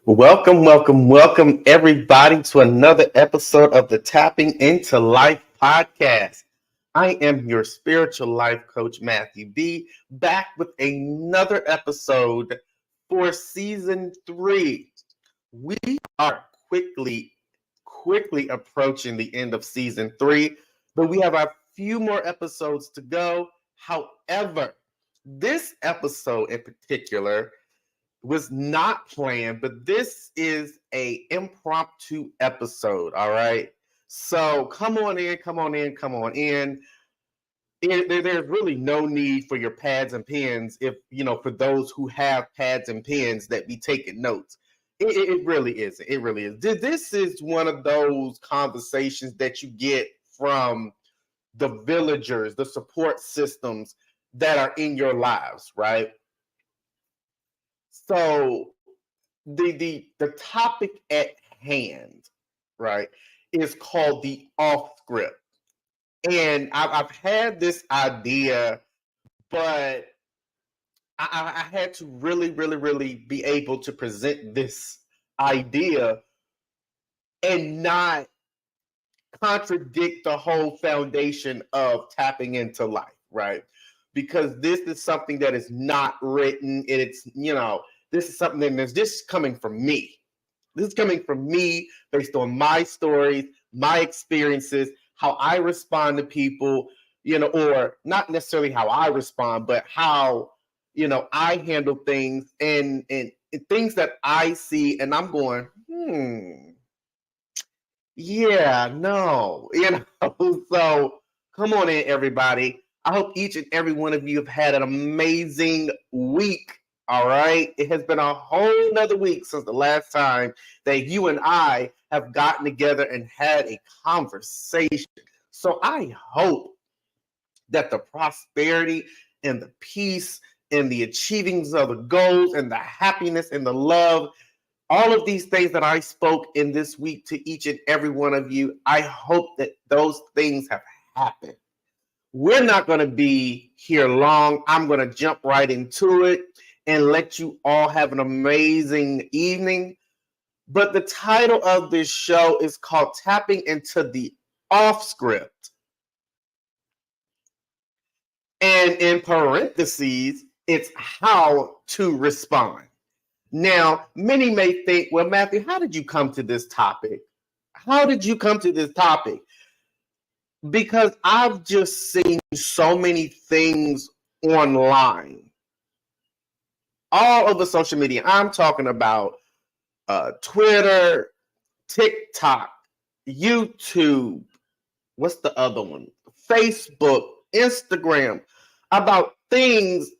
Welcome, everybody, to another episode of the Tapping into Life podcast. I am your spiritual life coach, Matthew B., back with another episode for season 3. We are quickly approaching the end of season 3, but we have a few more episodes to go. However, this episode in particular was not planned, but this is a impromptu episode. All right. So come on in. There's really no need for your pads and pens if, for those who have pads and pens that be taking notes. It really isn't. It really is. This is one of those conversations that you get from the villagers, the support systems that are in your lives, right? So the topic at hand, right, is called the off script. And I've had this idea, but I had to really be able to present this idea and not contradict the whole foundation of tapping into life, right? Because this is something that is not written. It's, this is something that's just coming from me. This is coming from me based on my stories, my experiences, how I respond to people, or not necessarily how I respond, but how, I handle things and things that I see and I'm going, yeah, no, So come on in, everybody. I hope each and every one of you have had an amazing week. All right. It has been a whole nother week since the last time that you and I have gotten together and had a conversation. So I hope that the prosperity and the peace and the achievings of the goals and the happiness and the love, all of these things that I spoke in this week to each and every one of you, I hope that those things have happened. We're not going to be here long. I'm going to jump right into it and let you all have an amazing evening. But the title of this show is called Tapping into the Off Script. And in parentheses, it's how to respond. Now, many may think, well, Matthew, how did you come to this topic? How did you come to this topic? Because I've just seen so many things online, all over social media. I'm talking about Twitter, TikTok, YouTube, what's the other one? Facebook, Instagram, about things,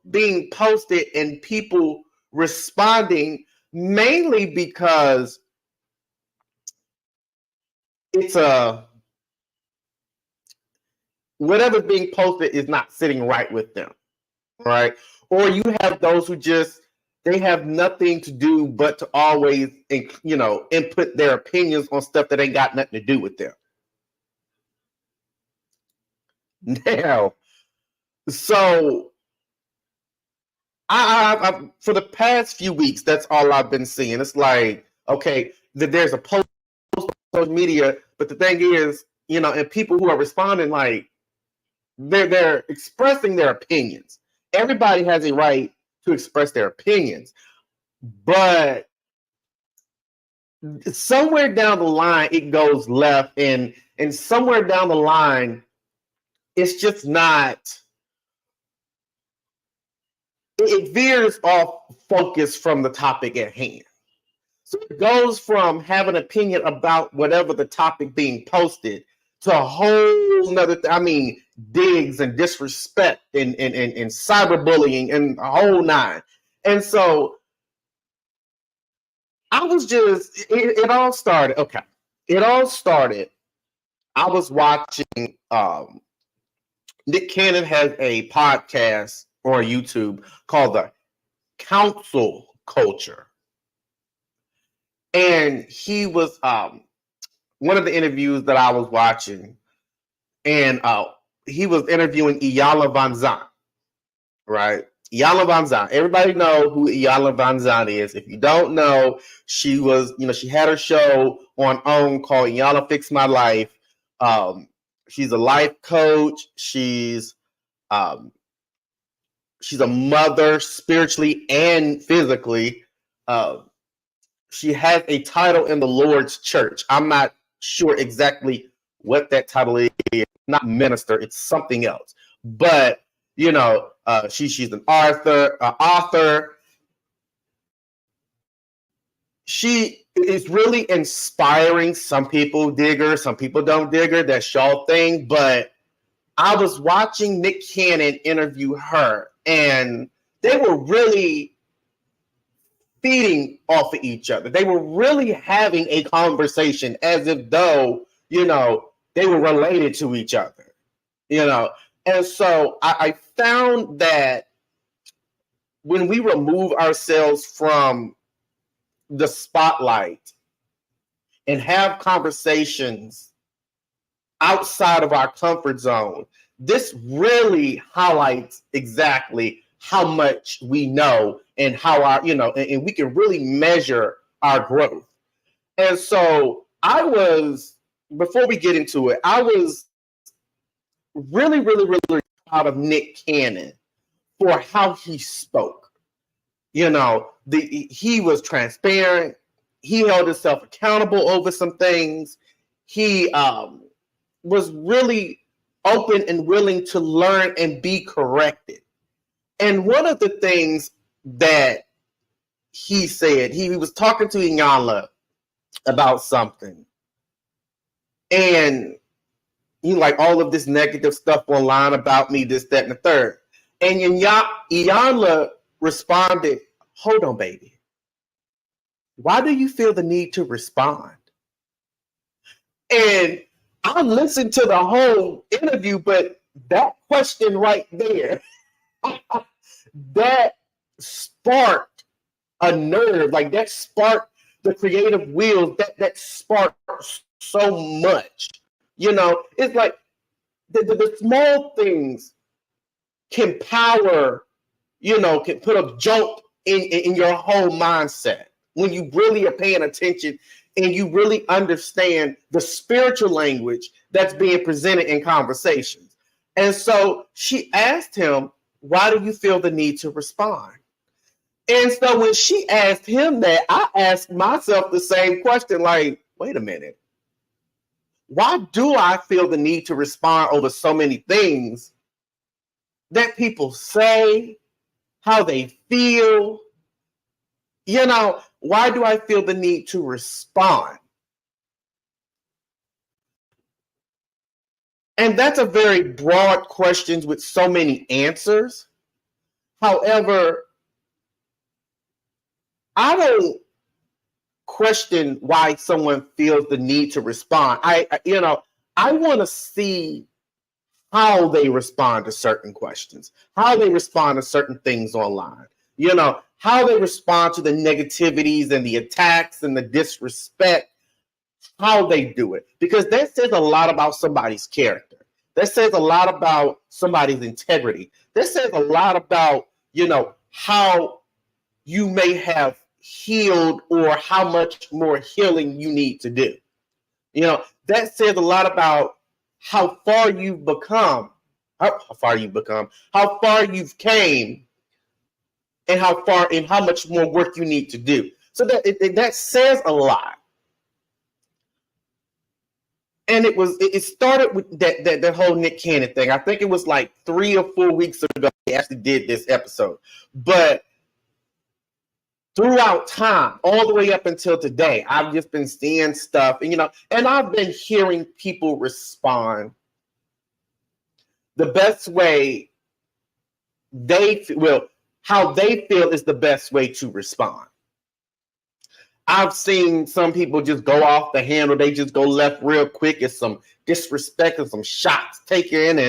being posted and people responding, mainly because it's whatever's being posted is not sitting right with them, right? Or you have those who they have nothing to do but to always, input their opinions on stuff that ain't got nothing to do with them. Now, so I for the past few weeks, that's all I've been seeing. It's like, okay, there's a post on social media, but the thing is, and people who are responding, like, they're expressing their opinions. Everybody has a right to express their opinions, but somewhere down the line it goes left, and somewhere down the line it's just not. It veers off focus from the topic at hand. So it goes from having an opinion about whatever the topic being posted to a whole nother digs and disrespect and cyberbullying and a whole nine. And so I was it all started. Okay. It all started. I was watching Nick Cannon has a podcast on YouTube called The Council Culture. And he was one of the interviews that I was watching, and he was interviewing Iyanla Vanzant, right? Iyanla Vanzant. Everybody know who Iyanla Vanzant is. If you don't know, she was, she had her show on OWN called Iyanla Fix My Life. She's a life coach. Um, she's a mother spiritually and physically. She has a title in the Lord's church. I'm not sure exactly what that title is. Not minister, it's something else. But she's an author. She is really inspiring. Some people dig her, some people don't dig her. That's y'all thing. But I was watching Nick Cannon interview her, and they were really feeding off of each other. They were really having a conversation as if though, they were related to each other, And so I found that when we remove ourselves from the spotlight and have conversations outside of our comfort zone, this really highlights exactly how much we know and how and we can really measure our growth. And so before we get into it, I was really, really, really proud of Nick Cannon for how he spoke. He was transparent. He held himself accountable over some things. He was really open and willing to learn and be corrected. And one of the things that he said, he was talking to Iyanla about something. And he like all of this negative stuff online about me, this, that, and the third. And Iyanla responded, "Hold on, baby. Why do you feel the need to respond?" And I listened to the whole interview, but that question right there, that sparked a nerve, like that sparked the creative wheels, that sparked so much. It's like the small things can power, can put a jolt in your whole mindset when you really are paying attention and you really understand the spiritual language that's being presented in conversations. And so she asked him, "Why do you feel the need to respond?" And so when she asked him that, I asked myself the same question, like, wait a minute. Why do I feel the need to respond over so many things that people say, how they feel? Why do I feel the need to respond? And that's a very broad question with so many answers. However, I don't question why someone feels the need to respond. I want to see how they respond to certain questions, how they respond to certain things online, how they respond to the negativities and the attacks and the disrespect, how they do it. Because that says a lot about somebody's character. That says a lot about somebody's integrity. That says a lot about, how you may have healed or how much more healing you need to do. That says a lot about how far you've become, how far you've came, and how much more work you need to do. So that says a lot. And it started with that whole Nick Cannon thing. I think it was like 3 or 4 weeks ago they actually did this episode. But throughout time, all the way up until today, I've just been seeing stuff, and I've been hearing people respond the best way how they feel is the best way to respond. I've seen some people just go off the handle. They just go left real quick. It's some disrespect and some shots taken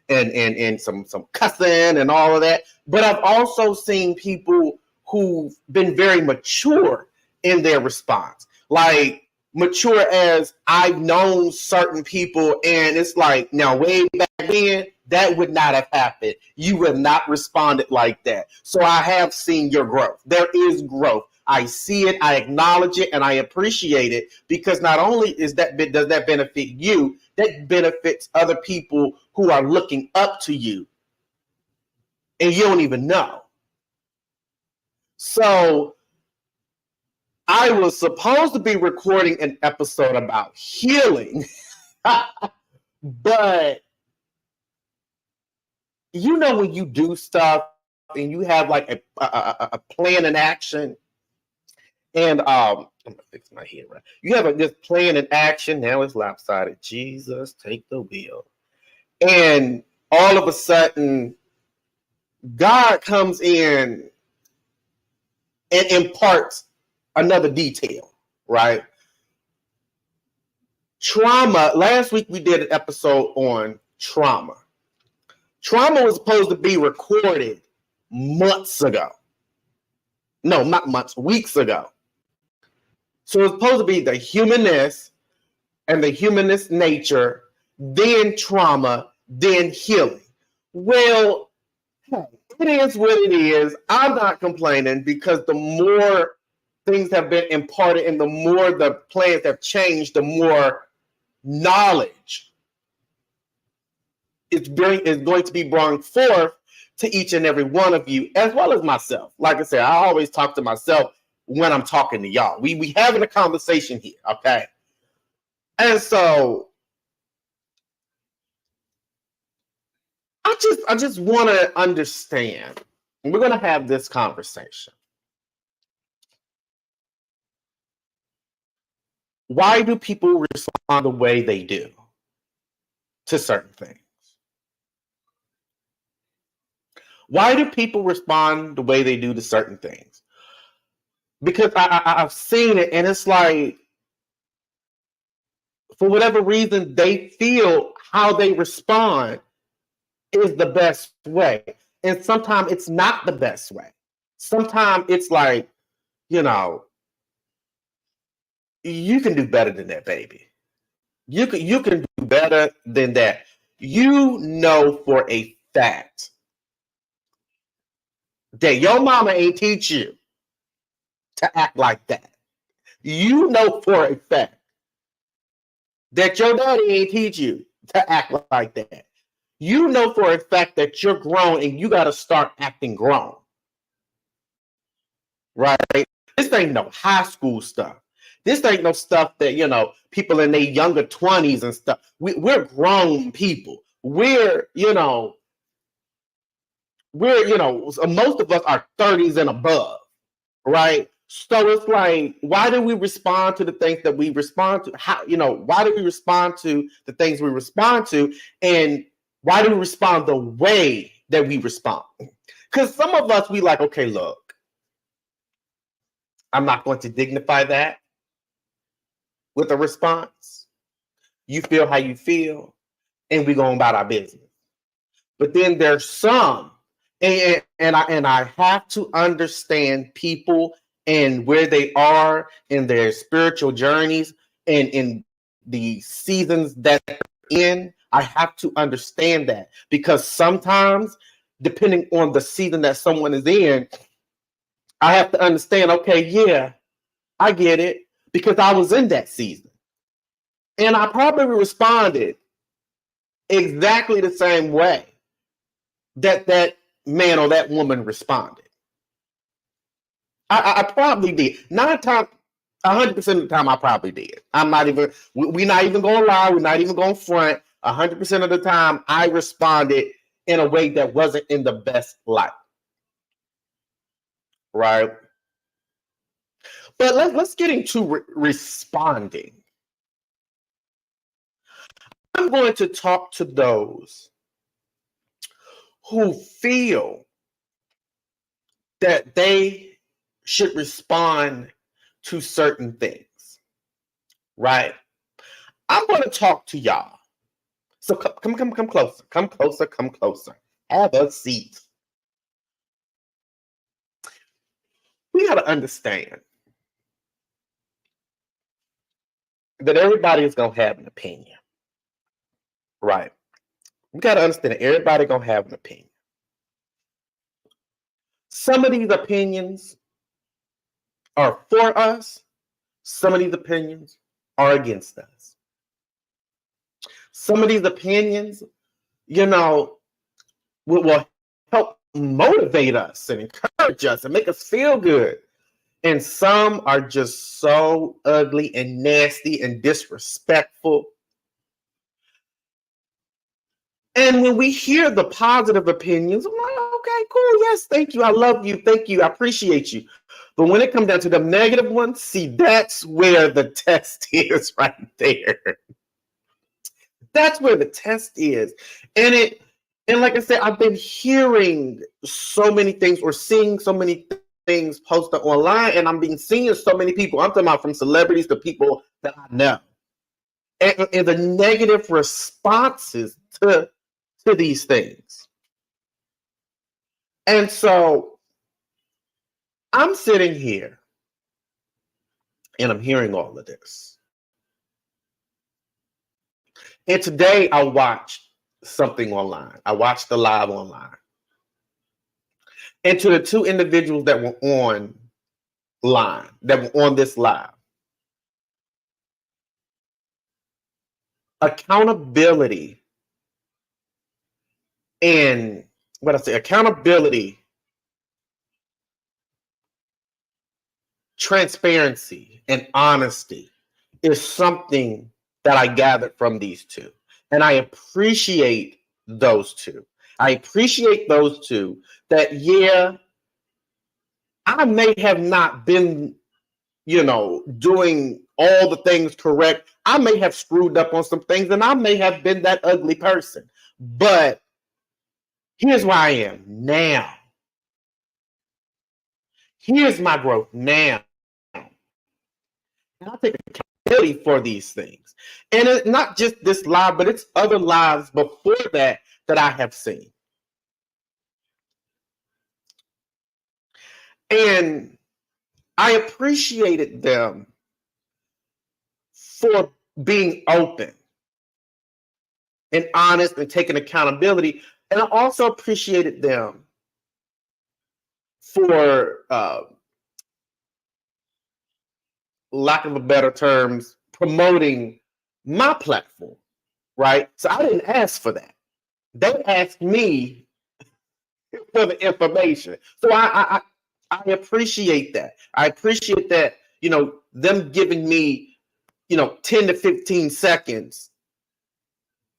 and some cussing and all of that. But I've also seen people who've been very mature in their response. Like mature as I've known certain people, and it's like, now way back then, that would not have happened. You would not responded like that. So I have seen your growth. There is growth. I see it, I acknowledge it, and I appreciate it, because not only does that benefit you, that benefits other people who are looking up to you, and you don't even know. So I was supposed to be recording an episode about healing, but you know when you do stuff and you have like a plan in action, and I'm gonna fix my head right. You have this plan in action. Now it's lopsided. Jesus, take the wheel. And all of a sudden, God comes in and imparts another detail, right? Trauma. Last week we did an episode on trauma. Trauma was supposed to be recorded months ago. No, not months, weeks ago. So it's supposed to be the humanness and the humanist nature, then trauma, then healing. Well, it is what it is. I'm not complaining, because the more things have been imparted and the more the plans have changed, the more knowledge is going to be brought forth to each and every one of you, as well as myself. Like I said, I always talk to myself when I'm talking to y'all. We having a conversation here, okay? And so I just want to understand. We're going to have this conversation. Why do people respond the way they do to certain things? Why do people respond the way they do to certain things? Because I've seen it, and it's like, for whatever reason, they feel how they respond is the best way. And sometimes it's not the best way. Sometimes it's like, you know, you can do better than that, baby. You can do better than that. You know for a fact that your mama ain't teach you to act like that. You know for a fact that your daddy ain't teach you to act like that. You know for a fact that you're grown and you got to start acting grown. Right? This ain't no high school stuff. This ain't no stuff that, you know, people in their younger 20s and stuff. We're grown people. We're, you know, most of us are 30s and above, right? So it's like, why do we respond to the things that we respond to? How, you know, why do we respond to the things we respond to? And why do we respond the way that we respond? Because some of us, we like, okay, look, I'm not going to dignify that with a response. You feel how you feel, and we go about our business. But then there's some, and I have to understand people and where they are in their spiritual journeys and in the seasons that they're in. I have to understand that, because sometimes, depending on the season that someone is in, I have to understand, okay, yeah, I get it, because I was in that season. And I probably responded exactly the same way that man or that woman responded. I probably did. 100% of the time, I probably did. We're not even going to lie. We're not even going to front. 100% of the time, I responded in a way that wasn't in the best light. Right? But let's get into responding. I'm going to talk to those who feel that they should respond to certain things, right? I'm going to talk to y'all. So come closer, come closer. Have a seat. We got to understand that everybody is going to have an opinion, right? We got to understand that everybody going to have an opinion. Some of these opinions are for us. Some of these opinions are against us. Some of these opinions, will help motivate us and encourage us and make us feel good. And some are just so ugly and nasty and disrespectful. And when we hear the positive opinions, I'm like, okay, cool. Yes, thank you. I love you. Thank you. I appreciate you. But when it comes down to the negative ones, see, that's where the test is right there. That's where the test is. And like I said, I've been hearing so many things or seeing so many things posted online, and I'm being seeing so many people. I'm talking about from celebrities to people that I know. And the negative responses to these things. And so I'm sitting here and I'm hearing all of this. And today I watched something online. I watched the live online. And to the two individuals that were online, that were on this live, accountability and accountability, transparency, and honesty is something that I gathered from these two. And I appreciate those two. I appreciate those two that, yeah, I may have not been, doing all the things correct. I may have screwed up on some things and I may have been that ugly person. But here's where I am now. Here's my growth now. And I take accountability for these things. And it's not just this live, but it's other lives before that I have seen. And I appreciated them for being open and honest and taking accountability. And I also appreciated them for, lack of a better terms, promoting my platform, right? So I didn't ask for that. They asked me for the information. So I appreciate that. I appreciate that, them giving me, 10 to 15 seconds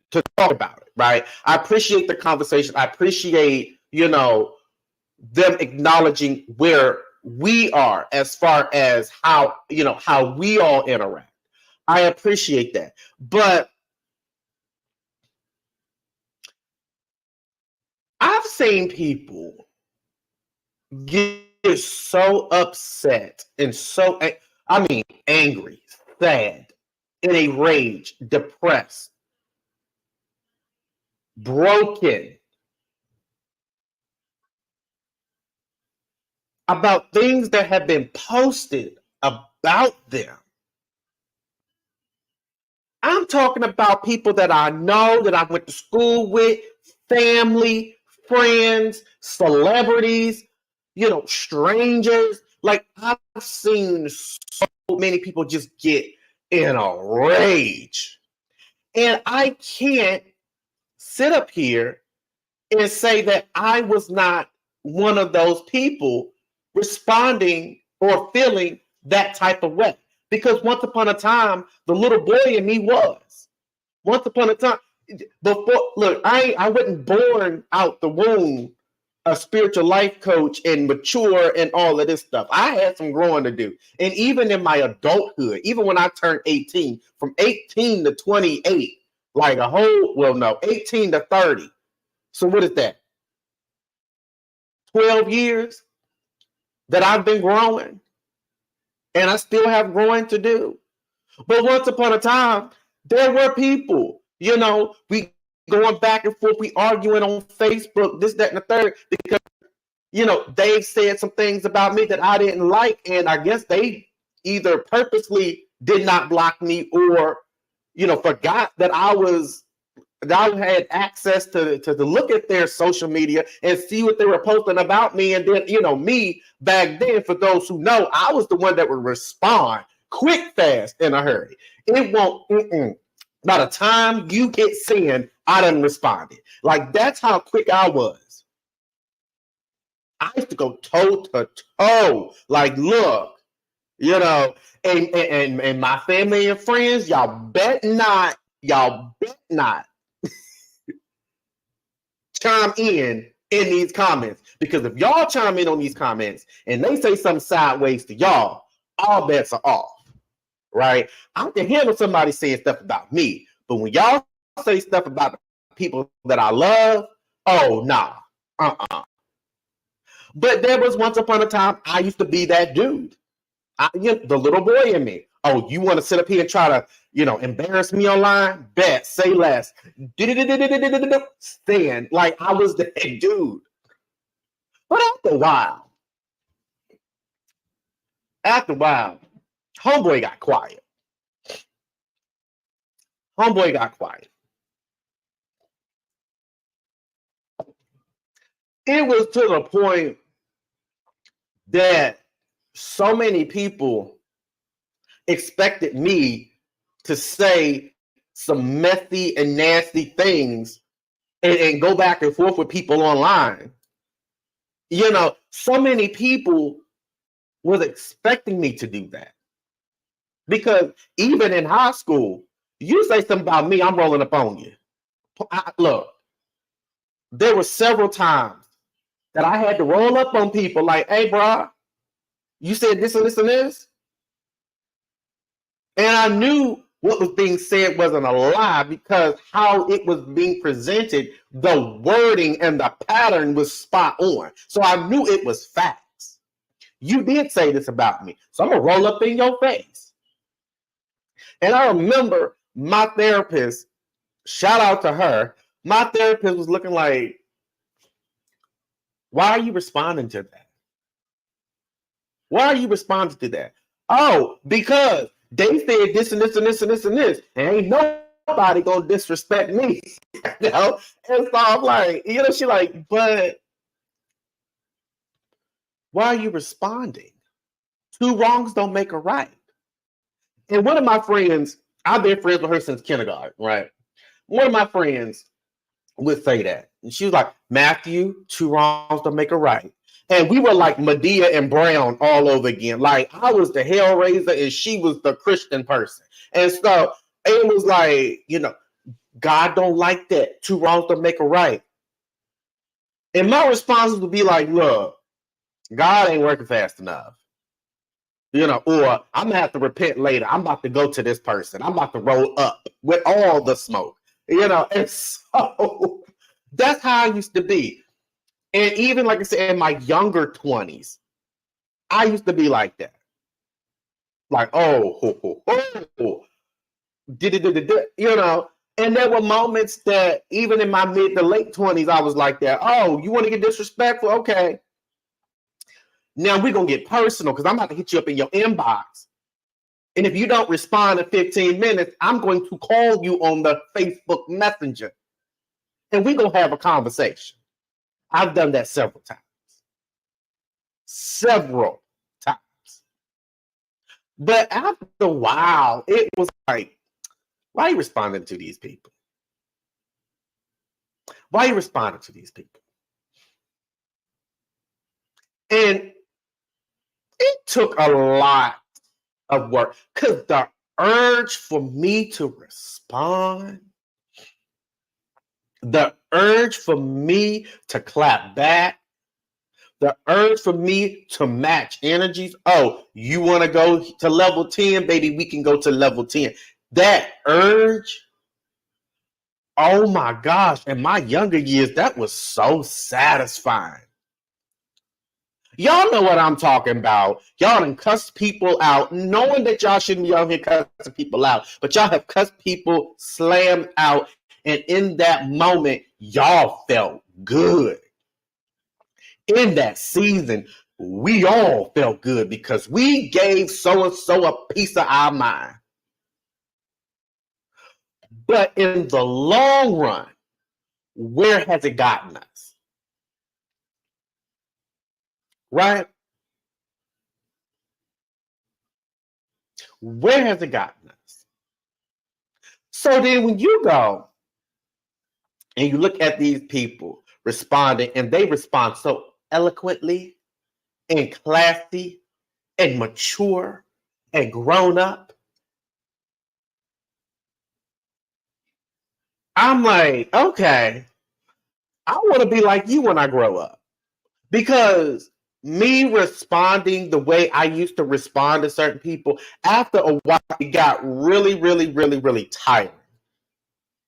to talk about it, right? I appreciate the conversation. I appreciate, them acknowledging where we are as far as how we all interact. I appreciate that. But I've seen people get so upset and so, angry, sad, in a rage, depressed, broken about things that have been posted about them. I'm talking about people that I know, that I went to school with, family, friends, celebrities, strangers. Like, I've seen so many people just get in a rage. And I can't sit up here and say that I was not one of those people responding or feeling that type of way. Because once upon a time, the little boy in me was. Once upon a time, look, I wasn't born out the womb a spiritual life coach and mature and all of this stuff. I had some growing to do. And even in my adulthood, even when I turned 18, from 18 to 28, like 18 to 30. So what is that? 12 years that I've been growing, and I still have growing to do. But once upon a time, there were people, we going back and forth, we arguing on Facebook, this, that, and the third, because, they said some things about me that I didn't like, and I guess they either purposely did not block me or, forgot that I was I had access to look at their social media and see what they were posting about me. And then, me back then, for those who know, I was the one that would respond quick, fast, in a hurry. It won't, by the time you hit send, I done responded. Like, that's how quick I was. I used to go toe to toe. Like, look, and my family and friends, y'all bet not chime in these comments, because if y'all chime in on these comments and they say something sideways to y'all, all bets are off, right? I can handle somebody saying stuff about me, but when y'all say stuff about the people that I love, oh nah, But there was once upon a time I used to be that dude, the little boy in me. Oh, you want to sit up here and try to, embarrass me online? Bet, say less. Stand like I was the dude. But after a while, homeboy got quiet. It was to the point that so many people expected me to say some messy and nasty things and go back and forth with people online. So many people was expecting me to do that. Because even in high school, you say something about me, I'm rolling up on you. Look, there were several times that I had to roll up on people like, hey, bro, you said this and this and this. And I knew what was being said wasn't a lie, because how it was being presented, the wording and the pattern was spot on. So I knew it was facts. You did say this about me, so I'm going to roll up in your face. And I remember my therapist, shout out to her, my therapist was looking like, why are you responding to that? Why are you responding to that? Oh, because they said this and this and this and this and this, and ain't nobody gonna disrespect me. And so I'm like, she like, but why are you responding? Two wrongs don't make a right. And one of my friends, I've been friends with her since kindergarten, right? One of my friends would say that. And she was like, Matthew, two wrongs don't make a right. And we were like Medea and Brown all over again. Like, I was the Hellraiser and she was the Christian person. And so it was like, God don't like that. Two wrongs don't make a right. And my response would be like, look, God ain't working fast enough. Or I'm going to have to repent later. I'm about to go to this person. I'm about to roll up with all the smoke. And so that's how I used to be. And even, like I said, in my younger 20s, I used to be like that. Like, and there were moments that even in my mid to late 20s, I was like that. Oh, you want to get disrespectful? Okay. Now we're going to get personal, because I'm about to hit you up in your inbox. And if you don't respond in 15 minutes, I'm going to call you on the Facebook Messenger. And we're going to have a conversation. I've done that several times. But after a while, it was like, why are you responding to these people? Why are you responding to these people? And it took a lot of work, because the urge for me to respond, the urge for me to clap back, the urge for me to match energies. Oh, you want to go to level 10? Baby, we can go to level 10. That urge, oh my gosh, in my younger years, that was so satisfying. Y'all know what I'm talking about. Y'all done cuss people out, knowing that y'all shouldn't be out here cussing people out, but y'all have cussed people slammed out, and in that moment, y'all felt good. In that season, we all felt good because we gave so-and-so a piece of our mind. But in the long run, where has it gotten us? Right? Where has it gotten us? So then when you go and you look at these people responding, and they respond so eloquently and classy and mature and grown up, I'm like, okay, I want to be like you when I grow up. Because me responding the way I used to respond to certain people, after a while, it got really, really, really, really tiring.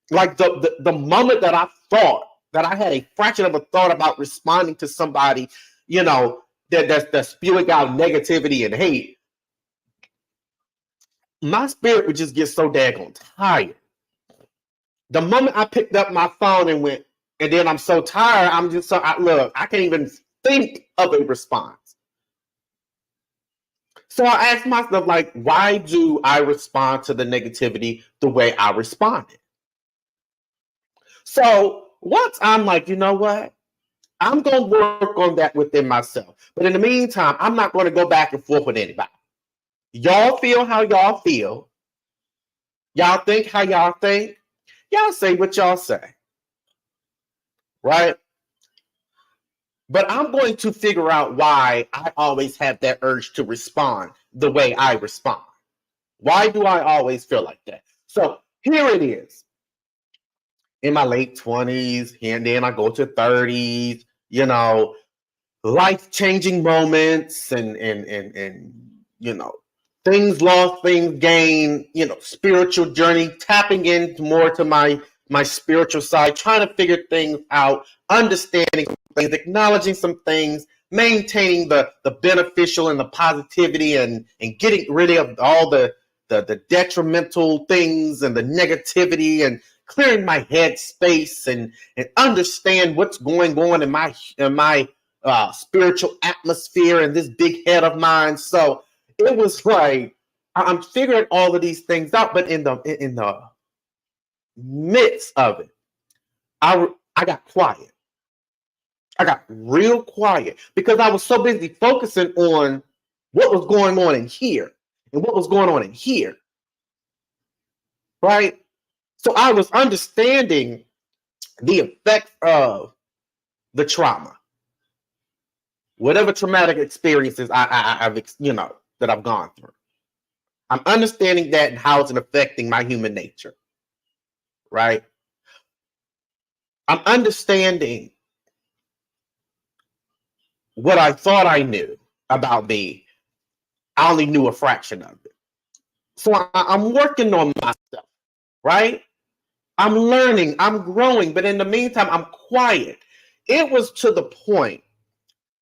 Like the moment that I thought that I had a fraction of a thought about responding to somebody, you know, that's spewing out negativity and hate, my spirit would just get so daggone tired. The moment I picked up my phone and went, and then I'm so tired, I'm just look, I can't even think of a response. So I asked myself, like, why do I respond to the negativity the way I responded? So once I'm like, you know what? I'm going to work on that within myself. But in the meantime, I'm not going to go back and forth with anybody. Y'all feel how y'all feel. Y'all think how y'all think. Y'all say what y'all say. Right? But I'm going to figure out why I always have that urge to respond the way I respond. Why do I always feel like that? So here it is. In my late 20s, and then I go to 30s, you know, life-changing moments and you know, things lost, things gained, you know, spiritual journey, tapping in more to my spiritual side, trying to figure things out, understanding some things, acknowledging some things, maintaining the beneficial and the positivity, and getting rid of all the detrimental things and the negativity, and clearing my head space and understand what's going on in my spiritual atmosphere and this big head of mine. So it was like I'm figuring all of these things out, but in the midst of it, I got quiet. I got real quiet because I was so busy focusing on what was going on in here and what was going on in here. Right? So I was understanding the effects of the trauma, whatever traumatic experiences I've that I've gone through. I'm understanding that and how it's affecting my human nature. Right? I'm understanding what I thought I knew about me. I only knew a fraction of it. So I'm working on myself, right? I'm learning, I'm growing, but in the meantime, I'm quiet. It was to the point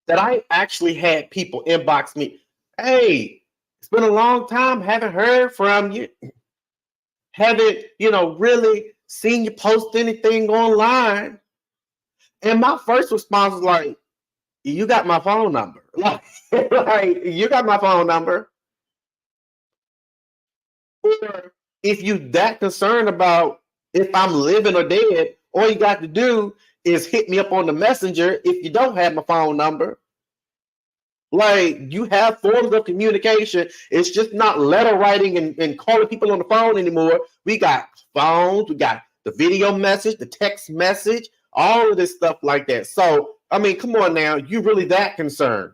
that I actually had people inbox me, hey, it's been a long time, haven't heard from you. Haven't, really seen you post anything online. And my first response was like, you got my phone number. Like you got my phone number. Or if you that concerned about if I'm living or dead, all you got to do is hit me up on the messenger if you don't have my phone number. Like you have forms of communication. It's just not letter writing and calling people on the phone anymore. We got phones, we got the video message, the text message, all of this stuff like that. So, I mean, come on now, you really that concerned?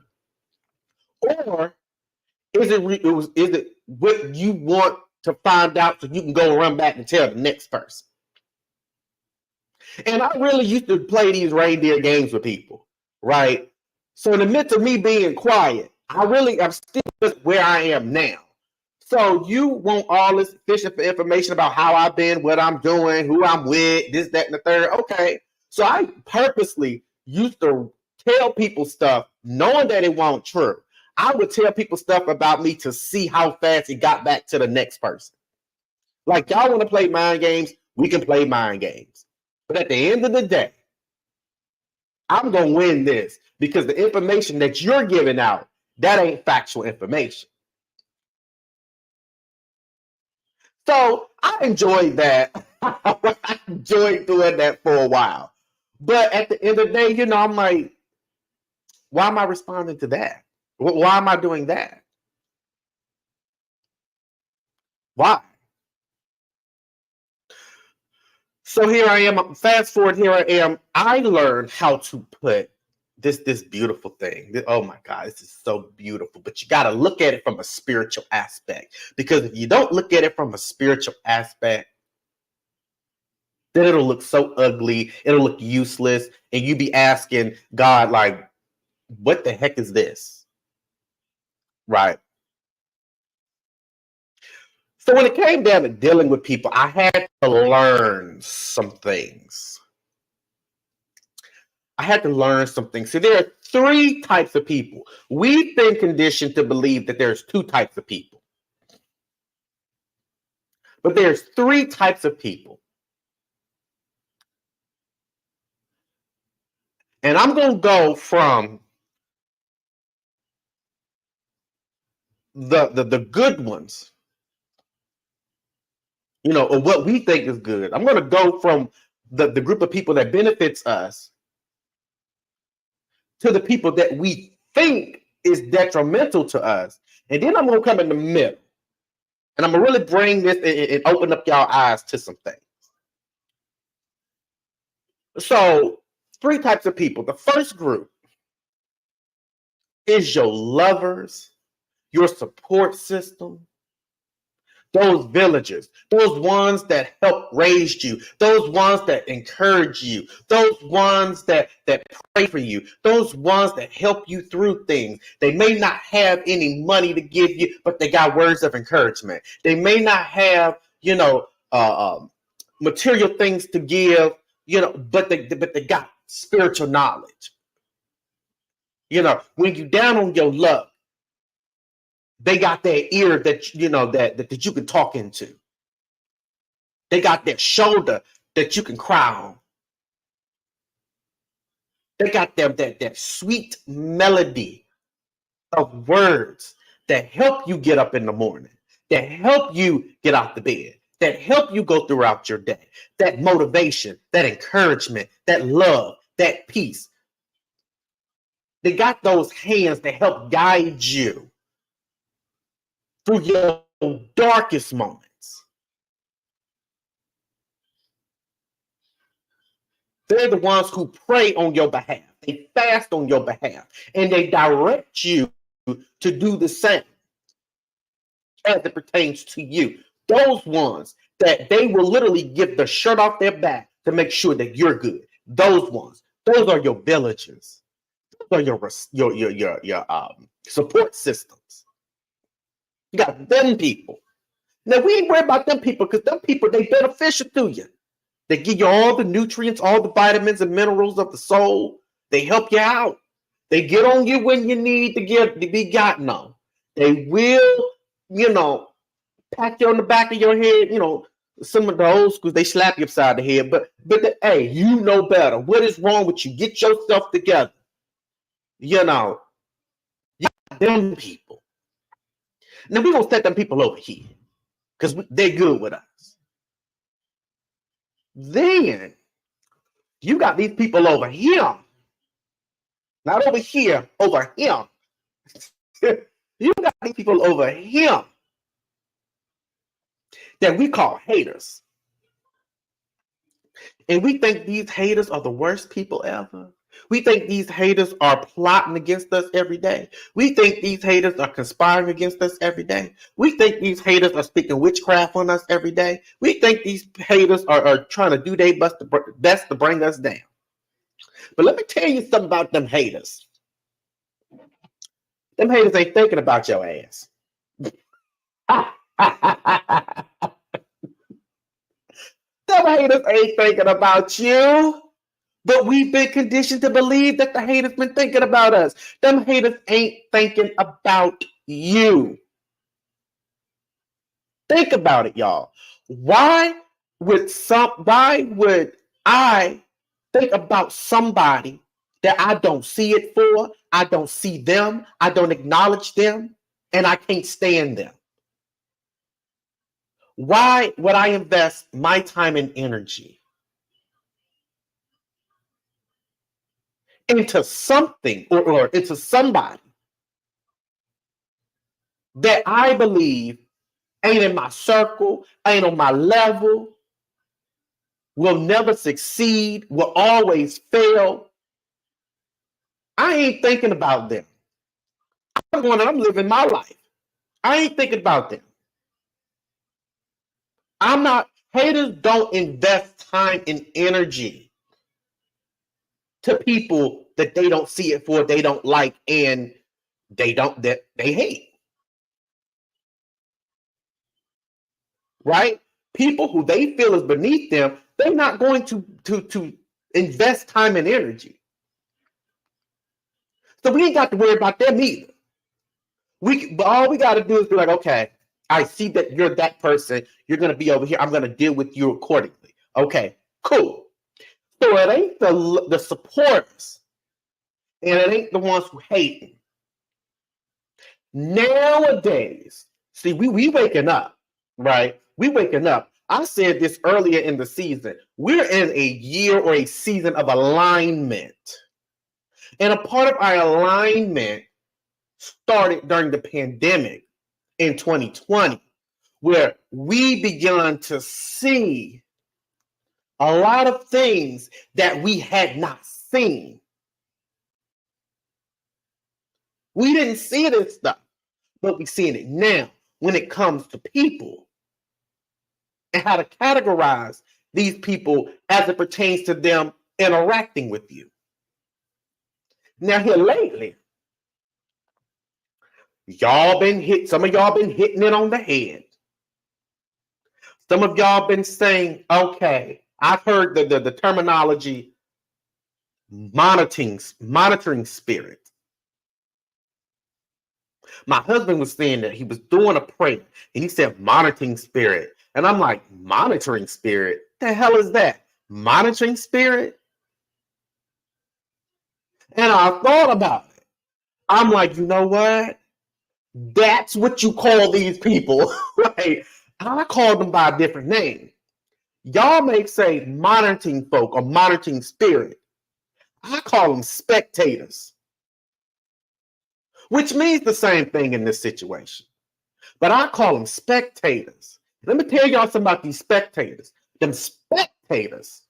Or is it what you want to find out so you can go run back and tell the next person? And I really used to play these reindeer games with people, right? So in the midst of me being quiet, I'm still where I am now. So you want all this fishing for information about how I've been, what I'm doing, who I'm with, this, that, and the third. Okay. So I purposely used to tell people stuff knowing that it wasn't true. I would tell people stuff about me to see how fast it got back to the next person. Like, y'all want to play mind games? We can play mind games. But at the end of the day, I'm going to win this because the information that you're giving out, that ain't factual information. So I enjoyed that. I enjoyed doing that for a while. But at the end of the day, I'm like, why am I responding to that? Why am I doing that? Why? So here I am. Fast forward, here I am. I learned how to put this beautiful thing. Oh my God, this is so beautiful. But you got to look at it from a spiritual aspect. Because if you don't look at it from a spiritual aspect, then it'll look so ugly. It'll look useless. And you be asking God, like, what the heck is this? Right. So when it came down to dealing with people, I had to learn some things. I had to learn some things. See, there are three types of people. We've been conditioned to believe that there's two types of people. But there's three types of people. And I'm going to go from the good ones, or what we think is good. I'm going to go from the group of people that benefits us to the people that we think is detrimental to us. And then I'm going to come in the middle. And I'm going to really bring this and open up y'all eyes to some things. So, three types of people. The first group is your lovers, your support system, those villagers, those ones that help raise you, those ones that encourage you, those ones that pray for you, those ones that help you through things. They may not have any money to give you, but they got words of encouragement. They may not have, material things to give, but they got spiritual knowledge. When you down on your luck, they got that ear that that you can talk into. They got that shoulder that you can cry on. They got that sweet melody of words that help you get up in the morning, that help you get out the bed, that help you go throughout your day. That motivation, that encouragement, that love, that peace. They got those hands that help guide you through your darkest moments. They're the ones who pray on your behalf. They fast on your behalf. And they direct you to do the same as it pertains to you. Those ones that they will literally give the shirt off their back to make sure that you're good. Those ones. Those are your villagers. Those are your support systems. You got them people. Now, we ain't worried about them people because them people, they beneficial to you. They give you all the nutrients, all the vitamins and minerals of the soul. They help you out. They get on you when you need to be gotten on. They will, pat you on the back of your head. Some of the old schools, they slap you upside the head. But hey, you know better. What is wrong with you? Get yourself together. You got them people. Now, we're going to set them people over here because they're good with us. Then you got these people over here. Not over here, over here. You got these people over here that we call haters. And we think these haters are the worst people ever. We think these haters are plotting against us every day. We think these haters are conspiring against us every day. We think these haters are speaking witchcraft on us every day. We think these haters are trying to do their best to bring us down. But let me tell you something about them haters. Them haters ain't thinking about your ass. Them haters ain't thinking about you. But we've been conditioned to believe that the haters been thinking about us. Them haters ain't thinking about you. Think about it, y'all. Why would I think about somebody that I don't see it for? I don't see them. I don't acknowledge them, and I can't stand them. Why would I invest my time and energy into something or into somebody that I believe ain't in my circle, ain't on my level, will never succeed, will always fail? I ain't thinking about them. I'm living my life. I ain't thinking about them. I'm not, haters don't invest time and energy to people that they don't see it for, they don't like, and they hate. Right? People who they feel is beneath them, they're not going to invest time and energy. So we ain't got to worry about them either. But all we got to do is be like, okay, I see that you're that person. You're going to be over here. I'm going to deal with you accordingly. Okay, cool. So it ain't the supporters, and it ain't the ones who hate. Nowadays, see, we waking up, right? We waking up. I said this earlier in the season. We're in a year or a season of alignment. And a part of our alignment started during the pandemic in 2020, where we began to see a lot of things that we had not seen. We didn't see this stuff, but we're seeing it now when it comes to people and how to categorize these people as it pertains to them interacting with you. Now, here lately, some of y'all been hitting it on the head. Some of y'all been saying, okay, I've heard the terminology monitoring spirit. My husband was saying that he was doing a prayer and he said monitoring spirit. And I'm like, monitoring spirit? The hell is that? Monitoring spirit? And I thought about it. I'm like, you know what? That's what you call these people. Right? I call them by a different name. Y'all may say monitoring folk or monitoring spirit. I call them spectators, which means the same thing in this situation. But I call them spectators. Let me tell y'all something about these spectators. Them spectators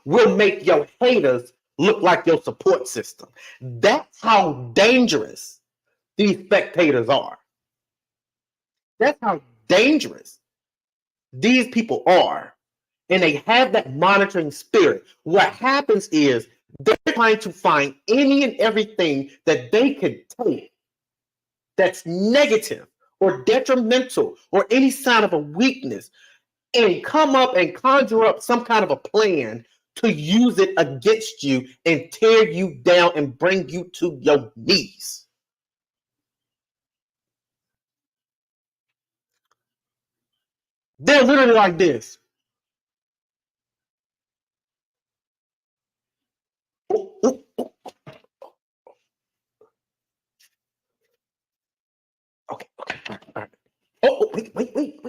will make your haters look like your support system. That's how dangerous these spectators are. That's how dangerous these people are. And they have that monitoring spirit. What happens is they're trying to find any and everything that they could take that's negative or detrimental or any sign of a weakness and come up and conjure up some kind of a plan to use it against you and tear you down and bring you to your knees. They're literally like this. Ooh, ooh, ooh. Okay, okay, all right. Oh, wait.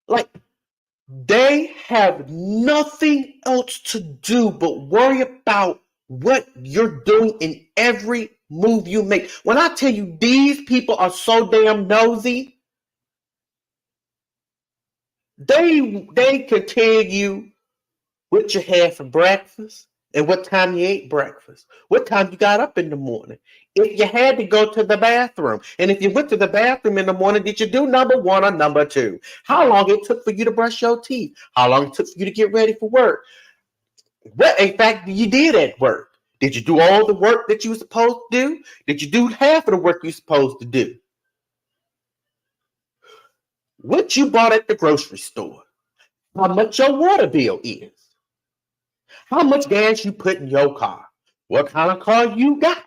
Like, they have nothing else to do but worry about what you're doing in every move you make. When I tell you these people are so damn nosy, they can tell you what you had for breakfast and what time you ate breakfast, what time you got up in the morning, if you had to go to the bathroom, and if you went to the bathroom in the morning, did you do number one or number two? How long it took for you to brush your teeth? How long it took for you to get ready for work? What, in fact, you did at work? Did you do all the work that you were supposed to do? Did you do half of the work you're supposed to do? What you bought at the grocery store? How much your water bill is? How much gas you put in your car? What kind of car you got?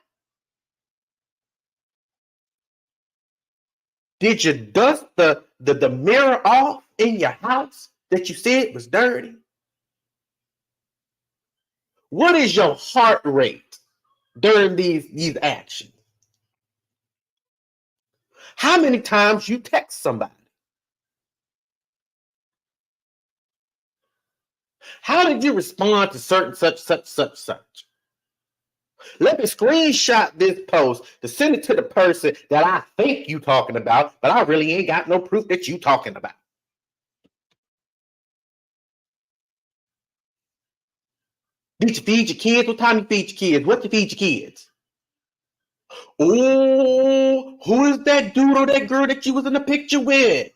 Did you dust the mirror off in your house that you said was dirty? What is your heart rate during these actions? How many times you text somebody? How did you respond to certain such? Let me screenshot this post to send it to the person that I think you talking about, but I really ain't got no proof that you talking about. Did you feed your kids? What time you feed your kids? What you feed your kids? Oh, who is that dude or that girl that you was in the picture with?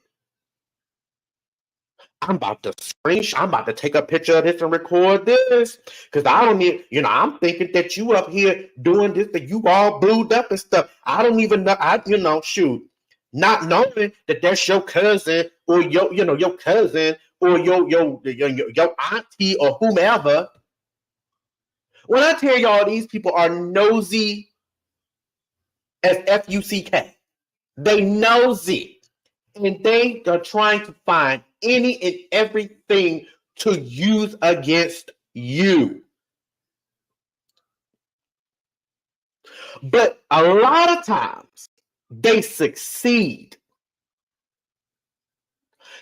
I'm about to screenshot. I'm about to take a picture of this and record this. Because I don't need, I'm thinking that you up here doing this, that you all blued up and stuff. I don't even know, shoot. Not knowing that that's your cousin or your cousin or your auntie or whomever. When I tell y'all these people are nosy as F-U-C-K, they nosy. And they are trying to find any and everything to use against you. But a lot of times they succeed.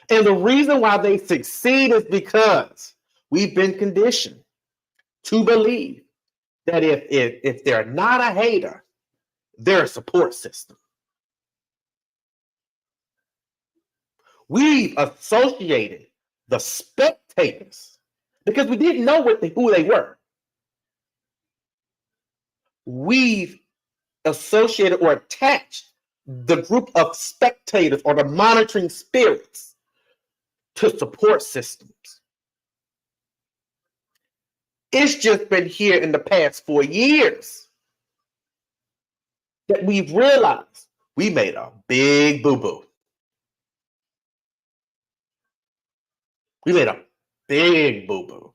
And the reason why they succeed is because we've been conditioned to believe that if they're not a hater, they're a support system. We've associated the spectators because we didn't know who they were. We've associated or attached the group of spectators or the monitoring spirits to support systems. It's just been here in the past 4 years that we've realized we made a big boo-boo. We made a big boo-boo.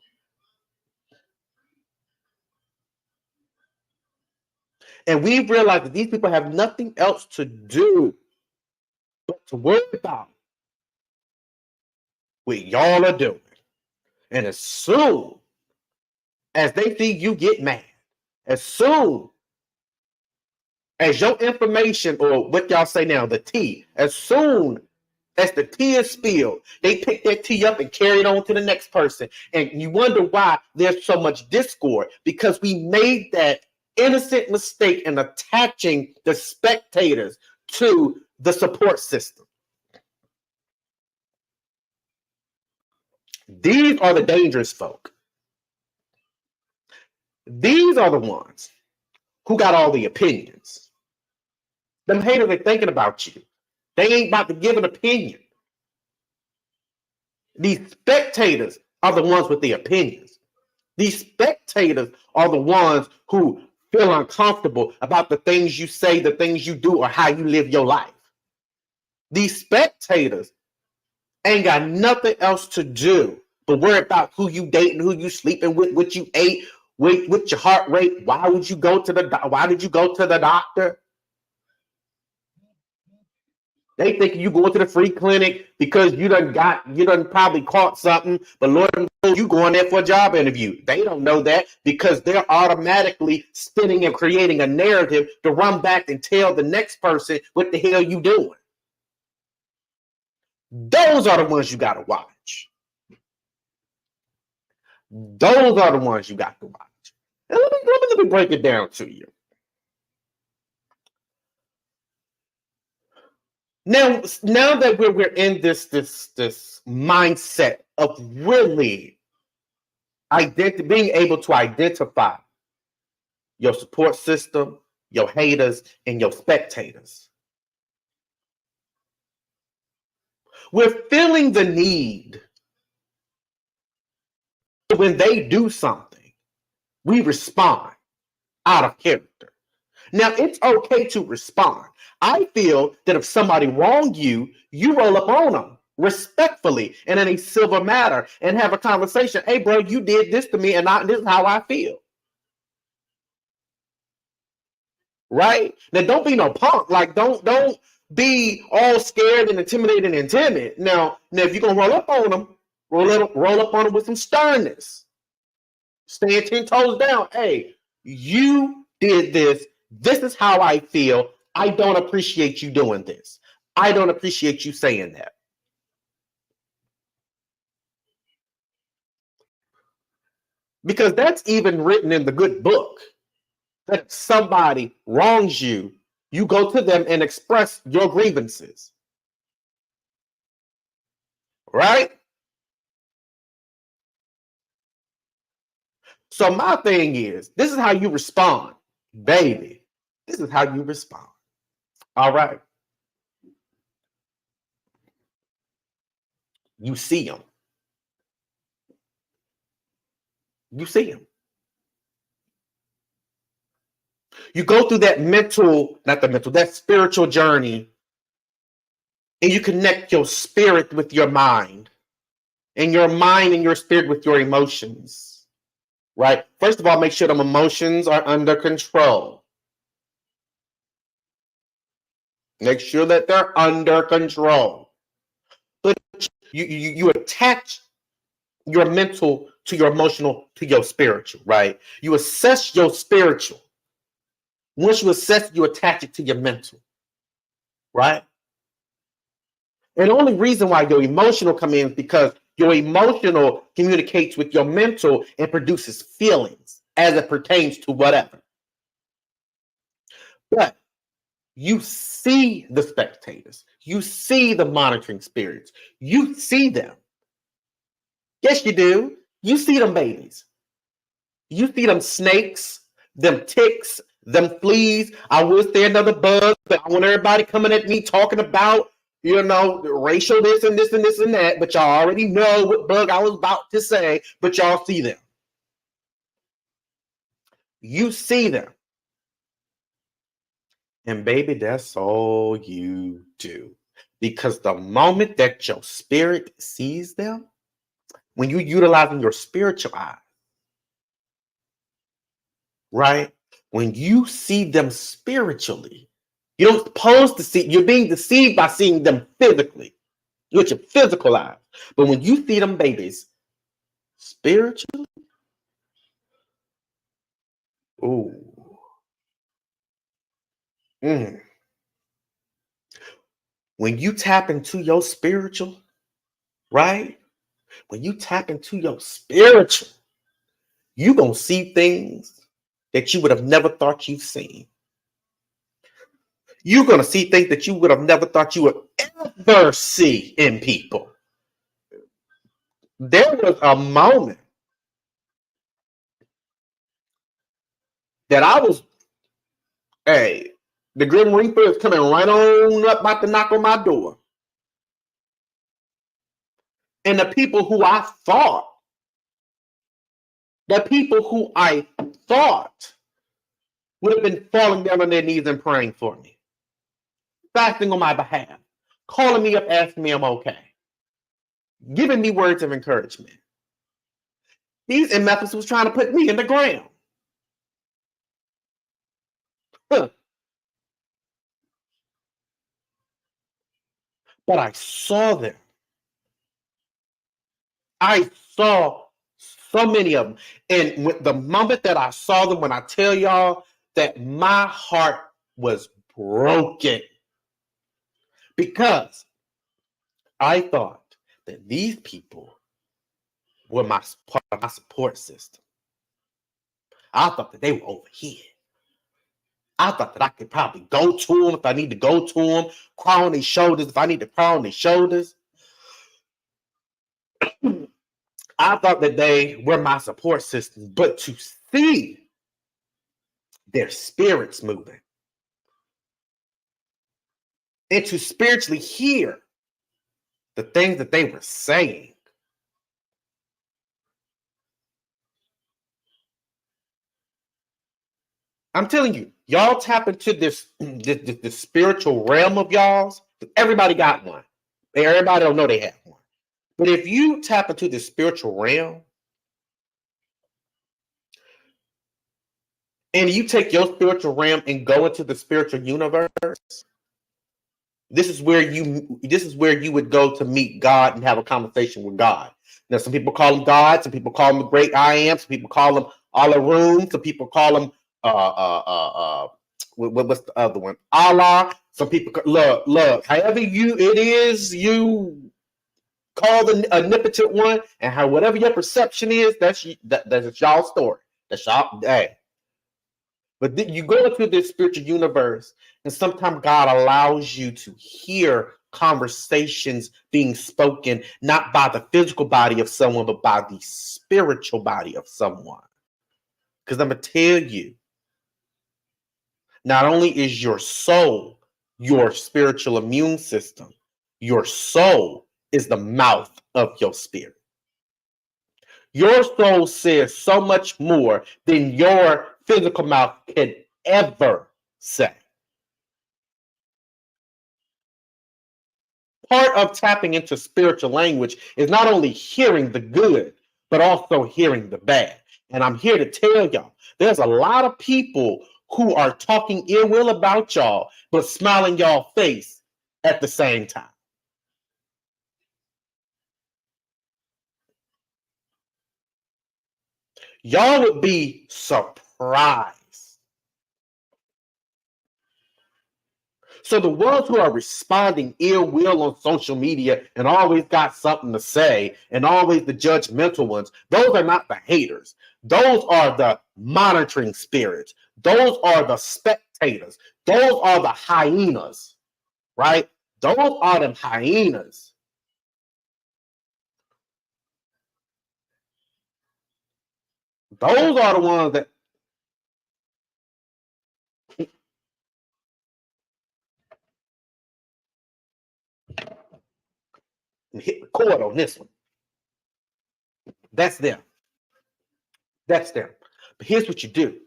And we've realized that these people have nothing else to do but to worry about what y'all are doing. And as soon as they see you get mad, as soon as your information, or what y'all say now, the tea, as soon as the tea is spilled, they pick that tea up and carry it on to the next person. And you wonder why there's so much discord, because we made that innocent mistake in attaching the spectators to the support system. These are the dangerous folk. These are the ones who got all the opinions. Them haters are thinking about you. They ain't about to give an opinion. These spectators are the ones with the opinions. These spectators are the ones who feel uncomfortable about the things you say, the things you do, or how you live your life. These spectators ain't got nothing else to do but worry about who you dating, who you sleeping with, what you ate, with your heart rate. Why did you go to the doctor? They think you going to the free clinic because you done probably caught something, but Lord knows you going there for a job interview. They don't know that because they're automatically spinning and creating a narrative to run back and tell the next person what the hell you doing. Those are the ones you got to watch. Those are the ones you got to watch. And let me break it down to you. Now that we're in this mindset of really being able to identify your support system, your haters, and your spectators, we're feeling the need when they do something, we respond out of character. Now, it's okay to respond. I feel that if somebody wronged you, you roll up on them respectfully and in a civil manner and have a conversation. Hey, bro, you did this to me, and this is how I feel. Right? Now, don't be no punk. Like, don't be all scared and intimidated and timid. Now, if you're gonna roll up on them, roll up on them with some sternness. Stand 10 toes down. Hey, you did this. This is how I feel. I don't appreciate you doing this. I don't appreciate you saying that. Because that's even written in the good book that if somebody wrongs you, you go to them and express your grievances. Right? So my thing is, this is how you respond, baby. This is how you respond. All right. You see them. You see them. You go through that that spiritual journey, and you connect your spirit with your mind, and your mind and your spirit with your emotions, right? First of all, make sure them emotions are under control. Make sure that they're under control. But you attach your mental to your emotional to your spiritual, right? You assess your spiritual. Once you assess, you attach it to your mental, right? And the only reason why your emotional come in is because your emotional communicates with your mental and produces feelings as it pertains to whatever. But you see the spectators, you see the monitoring spirits, you see them. Yes, you do. You see them babies. You see them snakes, them ticks, them fleas. I would say another bug, but I want everybody coming at me talking about, racial this and this and this and that, but y'all already know what bug I was about to say, but y'all see them. You see them. And baby, that's all you do. Because the moment that your spirit sees them, when you're utilizing your spiritual eye, right? When you see them spiritually, you don't supposed to see, you're being deceived by seeing them physically, with your physical eyes. But when you see them babies spiritually, ooh. When you tap into your spiritual, right? When you tap into your spiritual, you're going to see things that you would have never thought you've seen. You're going to see things that you would have never thought you would ever see in people. There was a moment that I was, hey, the Grim Reaper is coming right on up, about to knock on my door. And the people who I thought would have been falling down on their knees and praying for me, fasting on my behalf, calling me up, asking me I'm okay, giving me words of encouragement. These MFs was trying to put me in the ground. Huh. But I saw them. I saw so many of them. And with the moment that I saw them, when I tell y'all that my heart was broken, because I thought that these people were part of my support system. I thought that they were over here. I thought that I could probably go to them if I need to go to them, cry on their shoulders if I need to cry on their shoulders. I thought that they were my support system, but to see their spirits moving and to spiritually hear the things that they were saying, I'm telling you, y'all tap into this spiritual realm of y'all's. Everybody got one. Everybody don't know they have one. But if you tap into the spiritual realm and you take your spiritual realm and go into the spiritual universe, this is where you would go to meet God and have a conversation with God. Now, some people call him God, some people call him the great I am, some people call him Alaroon, some people call him what's the other one? Allah. Some people look. However you call the omnipotent one, and how whatever your perception is, that's y'all story. That's y'all. Hey, but you go into this spiritual universe, and sometimes God allows you to hear conversations being spoken, not by the physical body of someone, but by the spiritual body of someone. Because I'm going to tell you, not only is your soul your spiritual immune system, your soul is the mouth of your spirit. Your soul says so much more than your physical mouth can ever say. Part of tapping into spiritual language is not only hearing the good, but also hearing the bad. And I'm here to tell y'all, there's a lot of people who are talking ill will about y'all, but smiling y'all face at the same time. Y'all would be surprised. So the ones who are responding ill will on social media and always got something to say, and always the judgmental ones, those are not the haters. Those are the monitoring spirits. Those are the spectators. Those are the hyenas, right? Those are them hyenas. Those are the ones that hit record on this one. That's them. That's them. But here's what you do.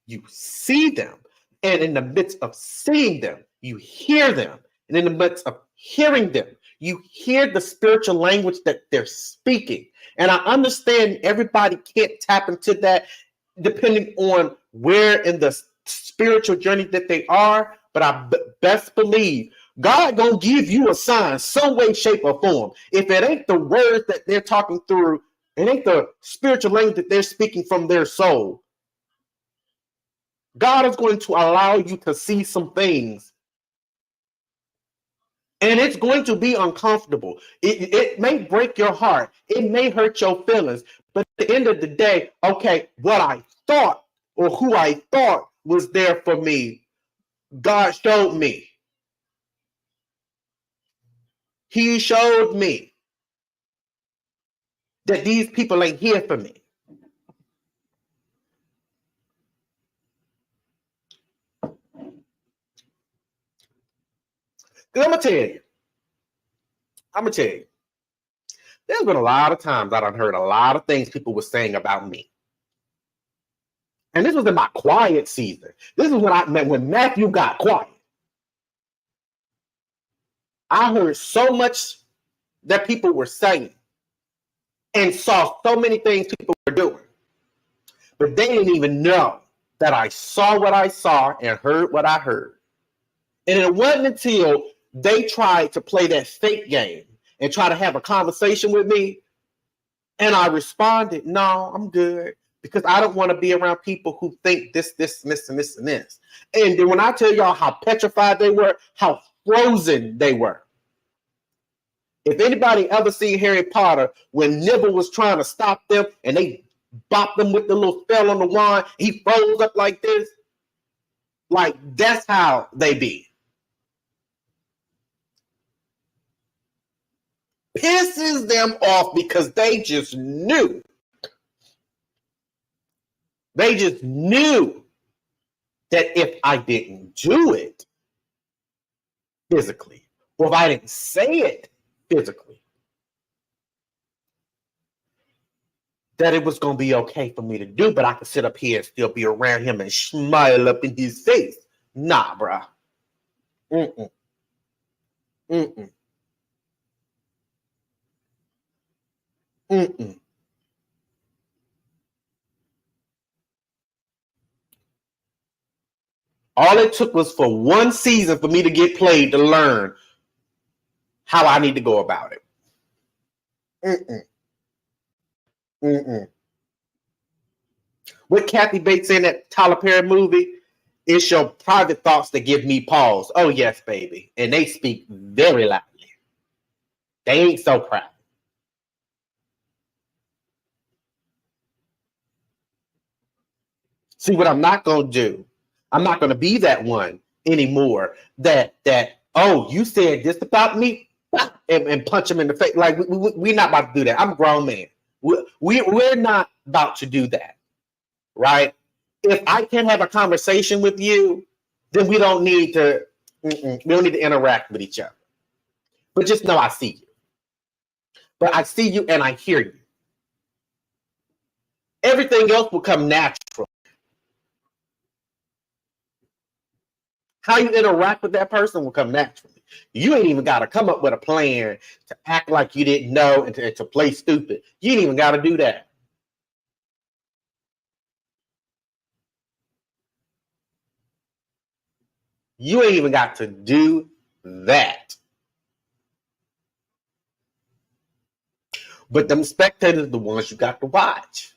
You see them, and in the midst of seeing them, you hear them. And in the midst of hearing them, you hear the spiritual language that they're speaking. And I understand everybody can't tap into that depending on where in the spiritual journey that they are. But I best believe God gonna give you a sign, some way, shape, or form. If it ain't the words that they're talking through, it ain't the spiritual language that they're speaking from their soul. God is going to allow you to see some things. And it's going to be uncomfortable. It may break your heart. It may hurt your feelings. But at the end of the day, okay, what I thought or who I thought was there for me, God showed me. He showed me that these people ain't here for me. Because I'm going to tell you, there's been a lot of times I've heard a lot of things people were saying about me. And this was in my quiet season. This is when Matthew got quiet. I heard so much that people were saying and saw so many things people were doing. But they didn't even know that I saw what I saw and heard what I heard. And it wasn't until they tried to play that fake game and try to have a conversation with me, and I responded, no, I'm good. Because I don't want to be around people who think this, and this, and this, and this. And then when I tell y'all how petrified they were, how frozen they were. If anybody ever seen Harry Potter, when Nibble was trying to stop them and they bopped them with the little spell on the wand, he froze up like this. Like, that's how they be. Pisses them off because they just knew. They just knew that if I didn't do it physically, or if I didn't say it physically, that it was going to be okay for me to do, but I could sit up here and still be around him and smile up in his face. Nah, bruh. Mm-mm. Mm-mm. Mm-mm. All it took was for one season for me to get played to learn how I need to go about it. Mm-mm. Mm-mm. What Kathy Bates in that Tyler Perry movie, It's your private thoughts that give me pause. Oh, yes, baby. And they speak very loudly. They ain't so proud. See, what I'm not going to do, I'm not going to be that one anymore that, oh, you said this about me, and punch him in the face. Like, we're not about to do that. I'm a grown man. We're not about to do that, right? If I can have a conversation with you, then we don't need to interact with each other. But just know I see you. But I see you and I hear you. Everything else will come natural. How you interact with that person will come naturally. You ain't even got to come up with a plan to act like you didn't know and to play stupid. You ain't even got to do that. You ain't even got to do that. But them spectators are the ones you got to watch.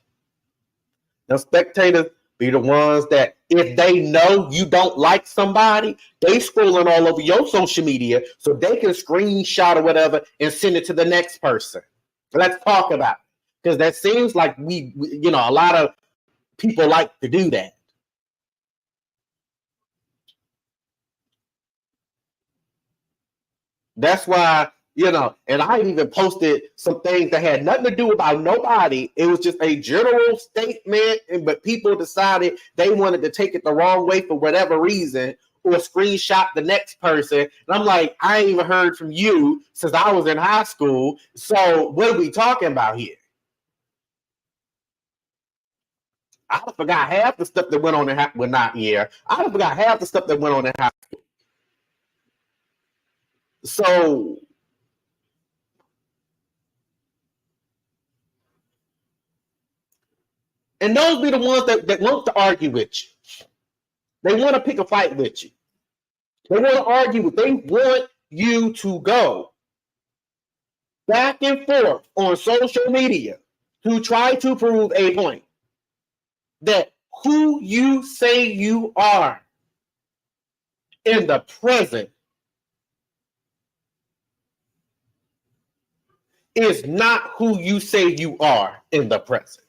Them spectators be the ones that if they know you don't like somebody, they scrolling all over your social media so they can screenshot or whatever and send it to the next person. Let's talk about it. Because that seems like we a lot of people like to do that. That's why, and I even posted some things that had nothing to do about nobody. It was just a general statement, but people decided they wanted to take it the wrong way for whatever reason or screenshot the next person. And I'm like, I ain't even heard from you since I was in high school. So what are we talking about here? I forgot half the stuff that went on in high school. Well, not yeah. I forgot half the stuff that went on in high school. So and those be the ones that want to argue with you. They want to pick a fight with you. They want to argue with. They want you to go back and forth on social media to try to prove a point that who you say you are in the present is not who you say you are in the present.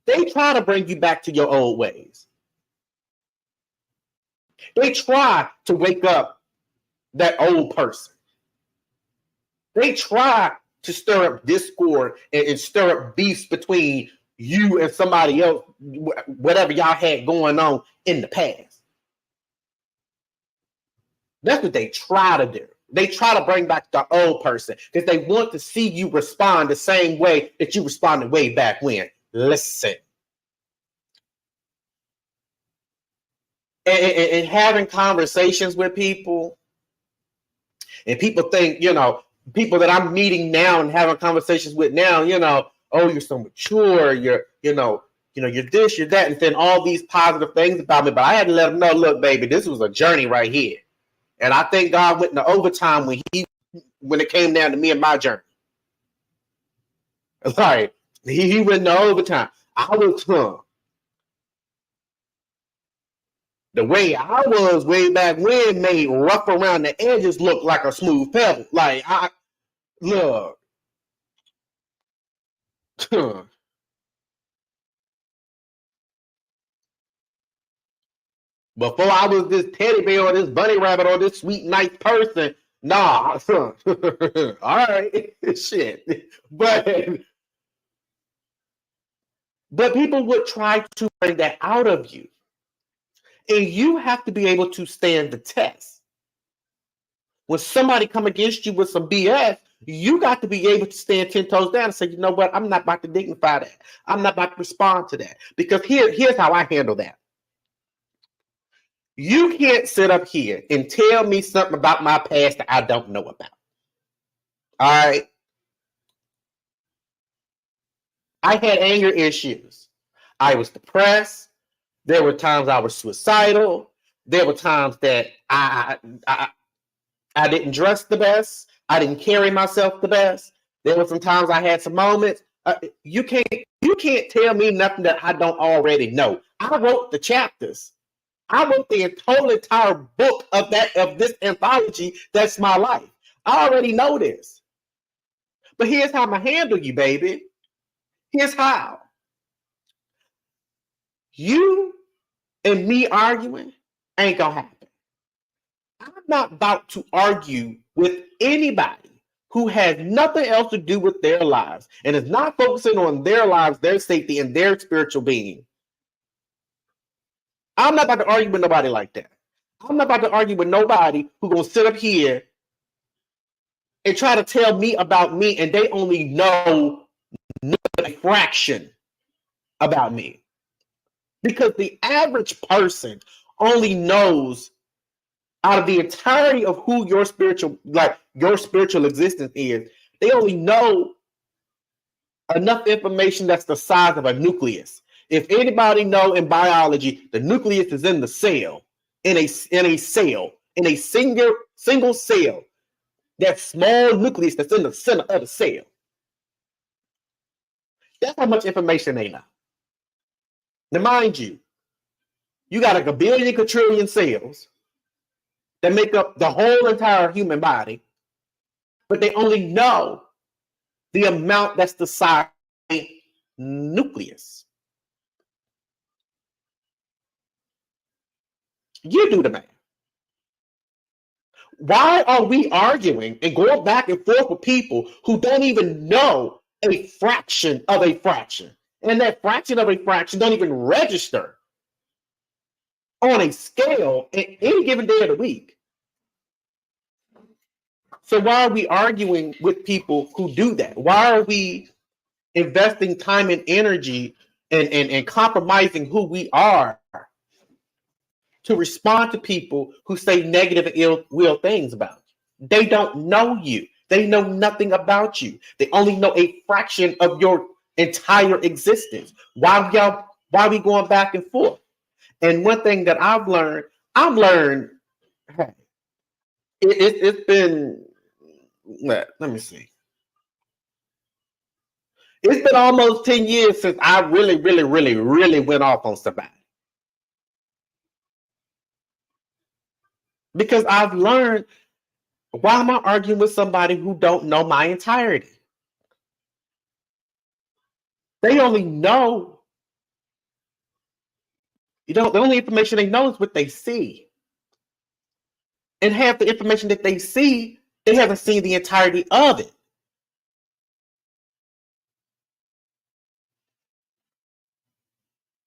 They try to bring you back to your old ways. They try to wake up that old person. They try to stir up discord and stir up beefs between you and somebody else, whatever y'all had going on in the past. That's what they try to do. They try to bring back the old person because they want to see you respond the same way that you responded way back when. Listen. And having conversations with people, and people think, people that I'm meeting now and having conversations with now, oh, you're so mature, you're this, you're that, and then all these positive things about me. But I had to let them know, look, baby, this was a journey right here. And I think God went into overtime when it came down to me and my journey. Like, he went into overtime. I was the way I was way back when made rough around the edges look like a smooth pebble. Like, look. Before I was this teddy bear or this bunny rabbit or this sweet, nice person, nah. All right, shit. But people would try to bring that out of you. And you have to be able to stand the test. When somebody come against you with some BS, you got to be able to stand 10 toes down and say, you know what? I'm not about to dignify that. I'm not about to respond to that. Because here's how I handle that. You can't sit up here and tell me something about my past that I don't know about. All right? I had anger issues. I was depressed. There were times I was suicidal. There were times that I didn't dress the best. I didn't carry myself the best. There were some times I had some moments. You can't tell me nothing that I don't already know. I wrote the chapters. I wrote the entire book of this anthology. That's my life. I already know this. But here's how I'm gonna handle you, baby. Here's how. You and me arguing ain't gonna happen. I'm not about to argue with anybody who has nothing else to do with their lives and is not focusing on their lives, their safety, and their spiritual being. I'm not about to argue with nobody like that. I'm not about to argue with nobody who's gonna sit up here and try to tell me about me, and they only know a fraction about me. Because the average person only knows, out of the entirety of who your spiritual existence is, they only know enough information that's the size of a nucleus. If anybody know in biology, the nucleus is in the cell, in a single cell. That small nucleus that's in the center of the cell. That's how much information they know. Now, mind you, you got a billion quadrillion cells that make up the whole entire human body, but they only know the amount that's the size of a nucleus. You do the math. Why are we arguing and going back and forth with people who don't even know a fraction of a fraction? And that fraction of a fraction don't even register on a scale in any given day of the week. So why are we arguing with people who do that? Why are we investing time and energy and compromising who we are to respond to people who say negative and ill-will things about you? They don't know you. They know nothing about you. They only know a fraction of your entire existence. Why are we going back and forth? And one thing that I've learned, hey, it's been, let me see. It's been almost 10 years since I really went off on somebody. Because I've learned, why am I arguing with somebody who don't know my entirety? They only know, the only information they know is what they see. And half the information that they see, they haven't seen the entirety of it.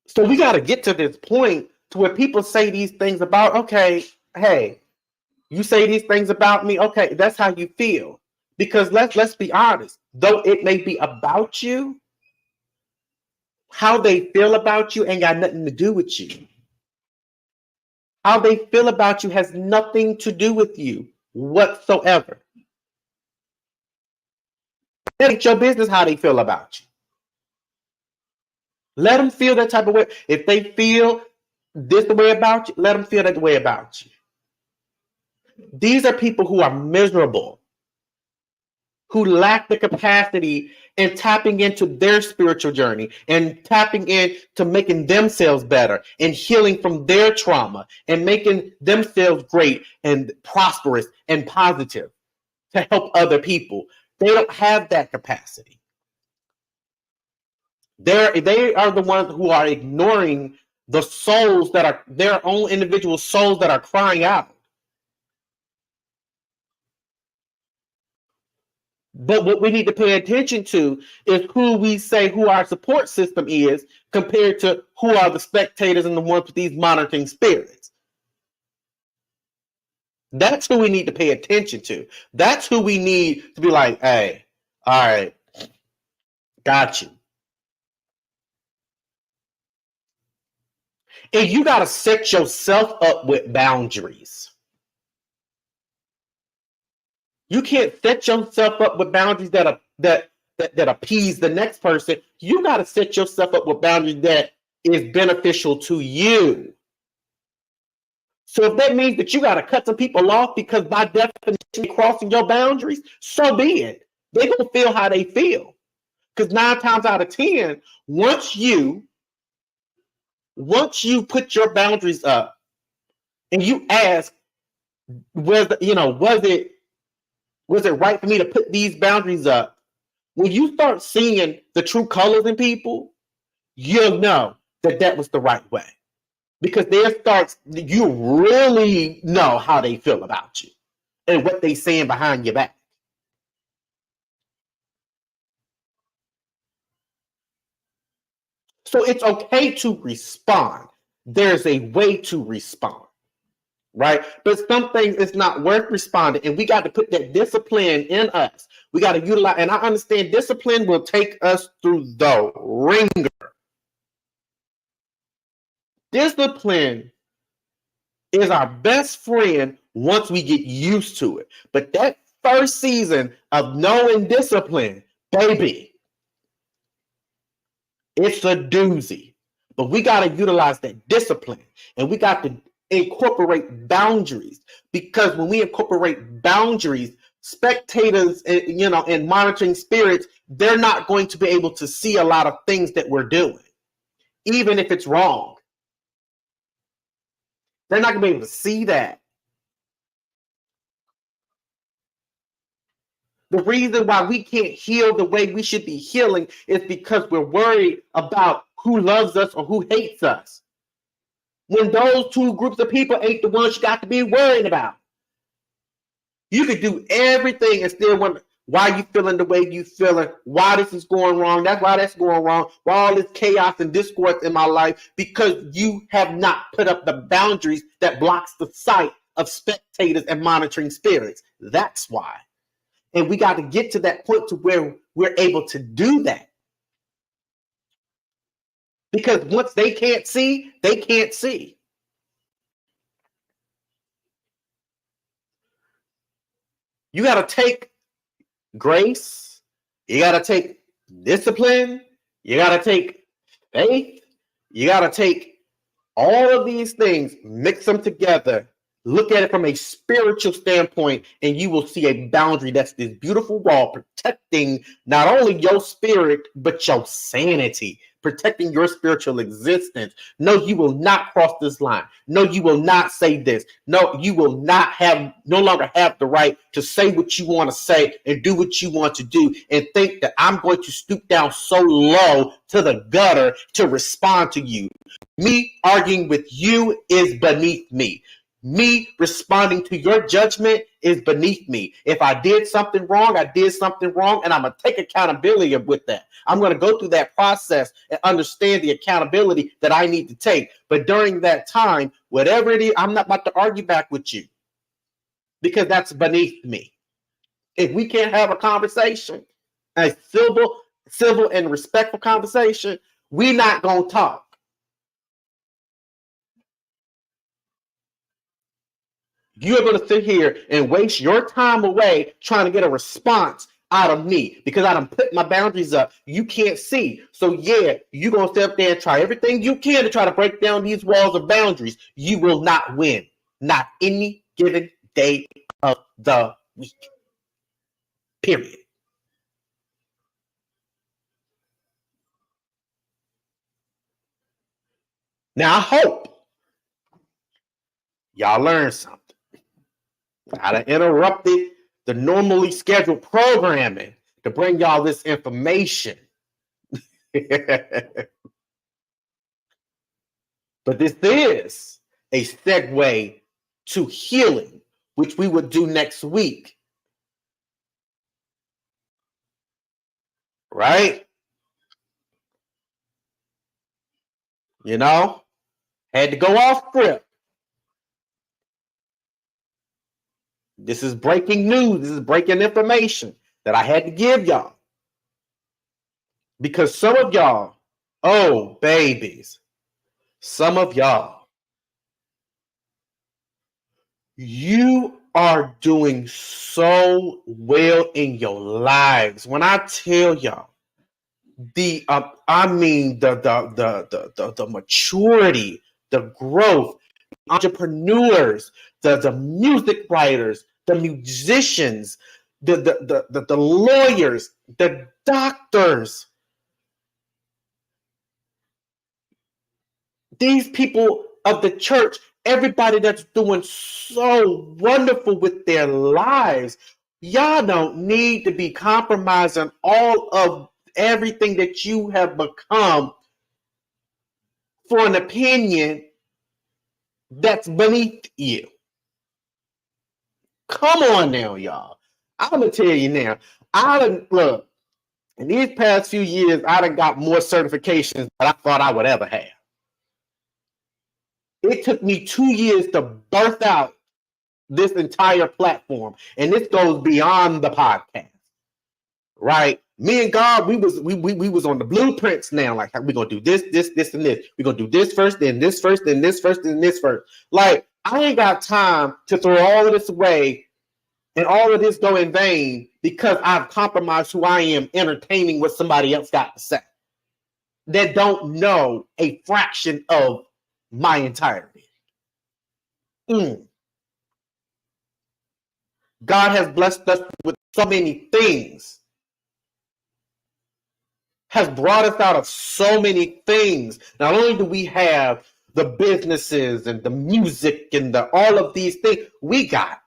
So we got to get to this point to where people say these things about, okay, hey, you say these things about me, okay, that's how you feel. Because let's be honest, though it may be about you, how they feel about you ain't got nothing to do with you. How they feel about you has nothing to do with you whatsoever. It ain't your business how they feel about you. Let them feel that type of way. If they feel this the way about you, let them feel that way about you. These are people who are miserable, who lack the capacity in tapping into their spiritual journey and tapping into making themselves better and healing from their trauma and making themselves great and prosperous and positive to help other people. They don't have that capacity. They are the ones who are ignoring the souls that are their own individual souls that are crying out. But what we need to pay attention to is who we say who our support system is compared to who are the spectators and the ones with these monitoring spirits. That's who we need to pay attention to. That's who we need to be like, hey, all right, got you. And you got to set yourself up with boundaries. You can't set yourself up with boundaries that appease the next person. You got to set yourself up with boundaries that is beneficial to you. So if that means that you got to cut some people off because by definition crossing your boundaries, so be it. They're going to feel how they feel. Because 9 times out of 10, once you put your boundaries up and you ask, was it right for me to put these boundaries up? When you start seeing the true colors in people, you'll know that was the right way. Because you really know how they feel about you and what they saying behind your back. So it's okay to respond. There's a way to respond, right? But some things it's not worth responding, and we got to put that discipline in us. We got to utilize, and I understand discipline will take us through the ringer. Discipline is our best friend once we get used to it. But that first season of knowing discipline, baby, it's a doozy. But we got to utilize that discipline, and we got to incorporate boundaries, because when we incorporate boundaries, spectators, and monitoring spirits, they're not going to be able to see a lot of things that we're doing, even if it's wrong. They're not going to be able to see that. The reason why we can't heal the way we should be healing is because we're worried about who loves us or who hates us. When those two groups of people ain't the ones you got to be worried about. You could do everything and still wonder why you feeling the way you feeling, why this is going wrong, that's why that's going wrong, why all this chaos and discord in my life, because you have not put up the boundaries that blocks the sight of spectators and monitoring spirits. That's why. And we got to get to that point to where we're able to do that. Because once they can't see, they can't see. You got to take grace. You got to take discipline. You got to take faith. You got to take all of these things, mix them together, look at it from a spiritual standpoint, and you will see a boundary that's this beautiful wall protecting not only your spirit, but your sanity, protecting your spiritual existence. No, you will not cross this line. No, you will not say this. No, you will no longer have the right to say what you want to say and do what you want to do and think that I'm going to stoop down so low to the gutter to respond to you. Me arguing with you is beneath me. Me responding to your judgment is beneath me. If I did something wrong, I did something wrong, and I'm going to take accountability with that. I'm going to go through that process and understand the accountability that I need to take. But during that time, whatever it is, I'm not about to argue back with you because that's beneath me. If we can't have a conversation, a civil and respectful conversation, we're not going to talk. You're going to sit here and waste your time away trying to get a response out of me because I done put my boundaries up. You can't see. So yeah, you're going to sit up there and try everything you can to try to break down these walls of boundaries. You will not win. Not any given day of the week. Period. Now I hope y'all learned something. I done interrupted the normally scheduled programming to bring y'all this information. But this is a segue to healing, which we would do next week. Right? You know, had to go off script. This is breaking news. This is breaking information that I had to give y'all. Because some of y'all, oh, babies, some of y'all, you are doing so well in your lives. When I tell y'all, the maturity, the growth, entrepreneurs, the music writers, the musicians, the lawyers, the doctors. These people of the church, everybody that's doing so wonderful with their lives. Y'all don't need to be compromising all of everything that you have become for an opinion that's beneath you. Come on now, y'all. I'm gonna tell you now. Look, in these past few years, I done got more certifications than I thought I would ever have. It took me 2 years to birth out this entire platform, and this goes beyond the podcast, right? Me and God, we was on the blueprints now. Like, we're gonna do this, and this. We're gonna do this first, then this first, then this first, then this first. Like, I ain't got time to throw all of this away and all of this go in vain because I've compromised who I am entertaining what somebody else got to say that don't know a fraction of my entirety. God has blessed us with so many things, has brought us out of so many things. Not only do we have the businesses and the music and all of these things, we got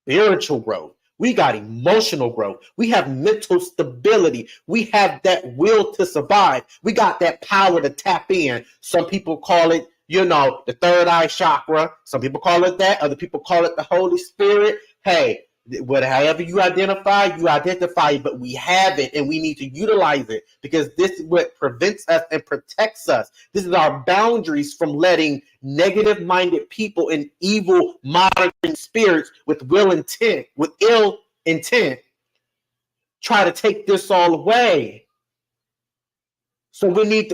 spiritual growth. We got emotional growth. We have mental stability. We have that will to survive. We got that power to tap in. Some people call it, the third eye chakra. Some people call it that. Other people call it the Holy Spirit. Hey, however you identify, but we have it and we need to utilize it because this is what prevents us and protects us. This is our boundaries from letting negative-minded people and evil monitoring spirits with ill intent, try to take this all away. So we need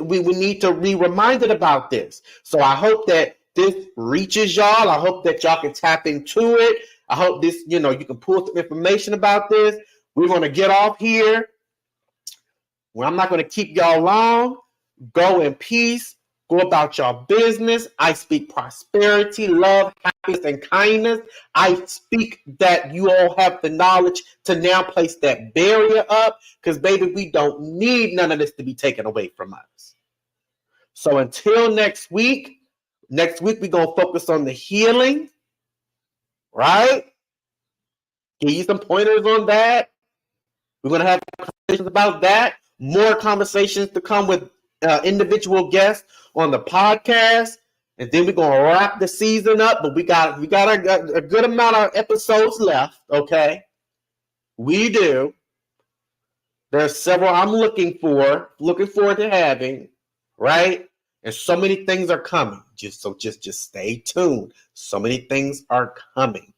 to be reminded about this. So I hope that this reaches y'all. I hope that y'all can tap into it. I hope this, you can pull some information about this. We're going to get off here. Well, I'm not going to keep y'all long. Go in peace. Go about your business. I speak prosperity, love, happiness, and kindness. I speak that you all have the knowledge to now place that barrier up because, baby, we don't need none of this to be taken away from us. So until next week we're going to focus on the healing. Right? Give you some pointers on that. We're going to have conversations about that. More conversations to come with individual guests on the podcast. And then we're going to wrap the season up. But we got a good amount of episodes left. Okay? We do. There's several I'm looking forward to having. Right? And so many things are coming. Just stay tuned. So many things are coming.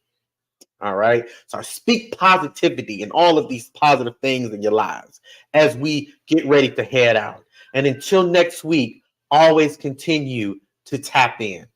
All right. So I speak positivity and all of these positive things in your lives as we get ready to head out. And until next week, always continue to tap in.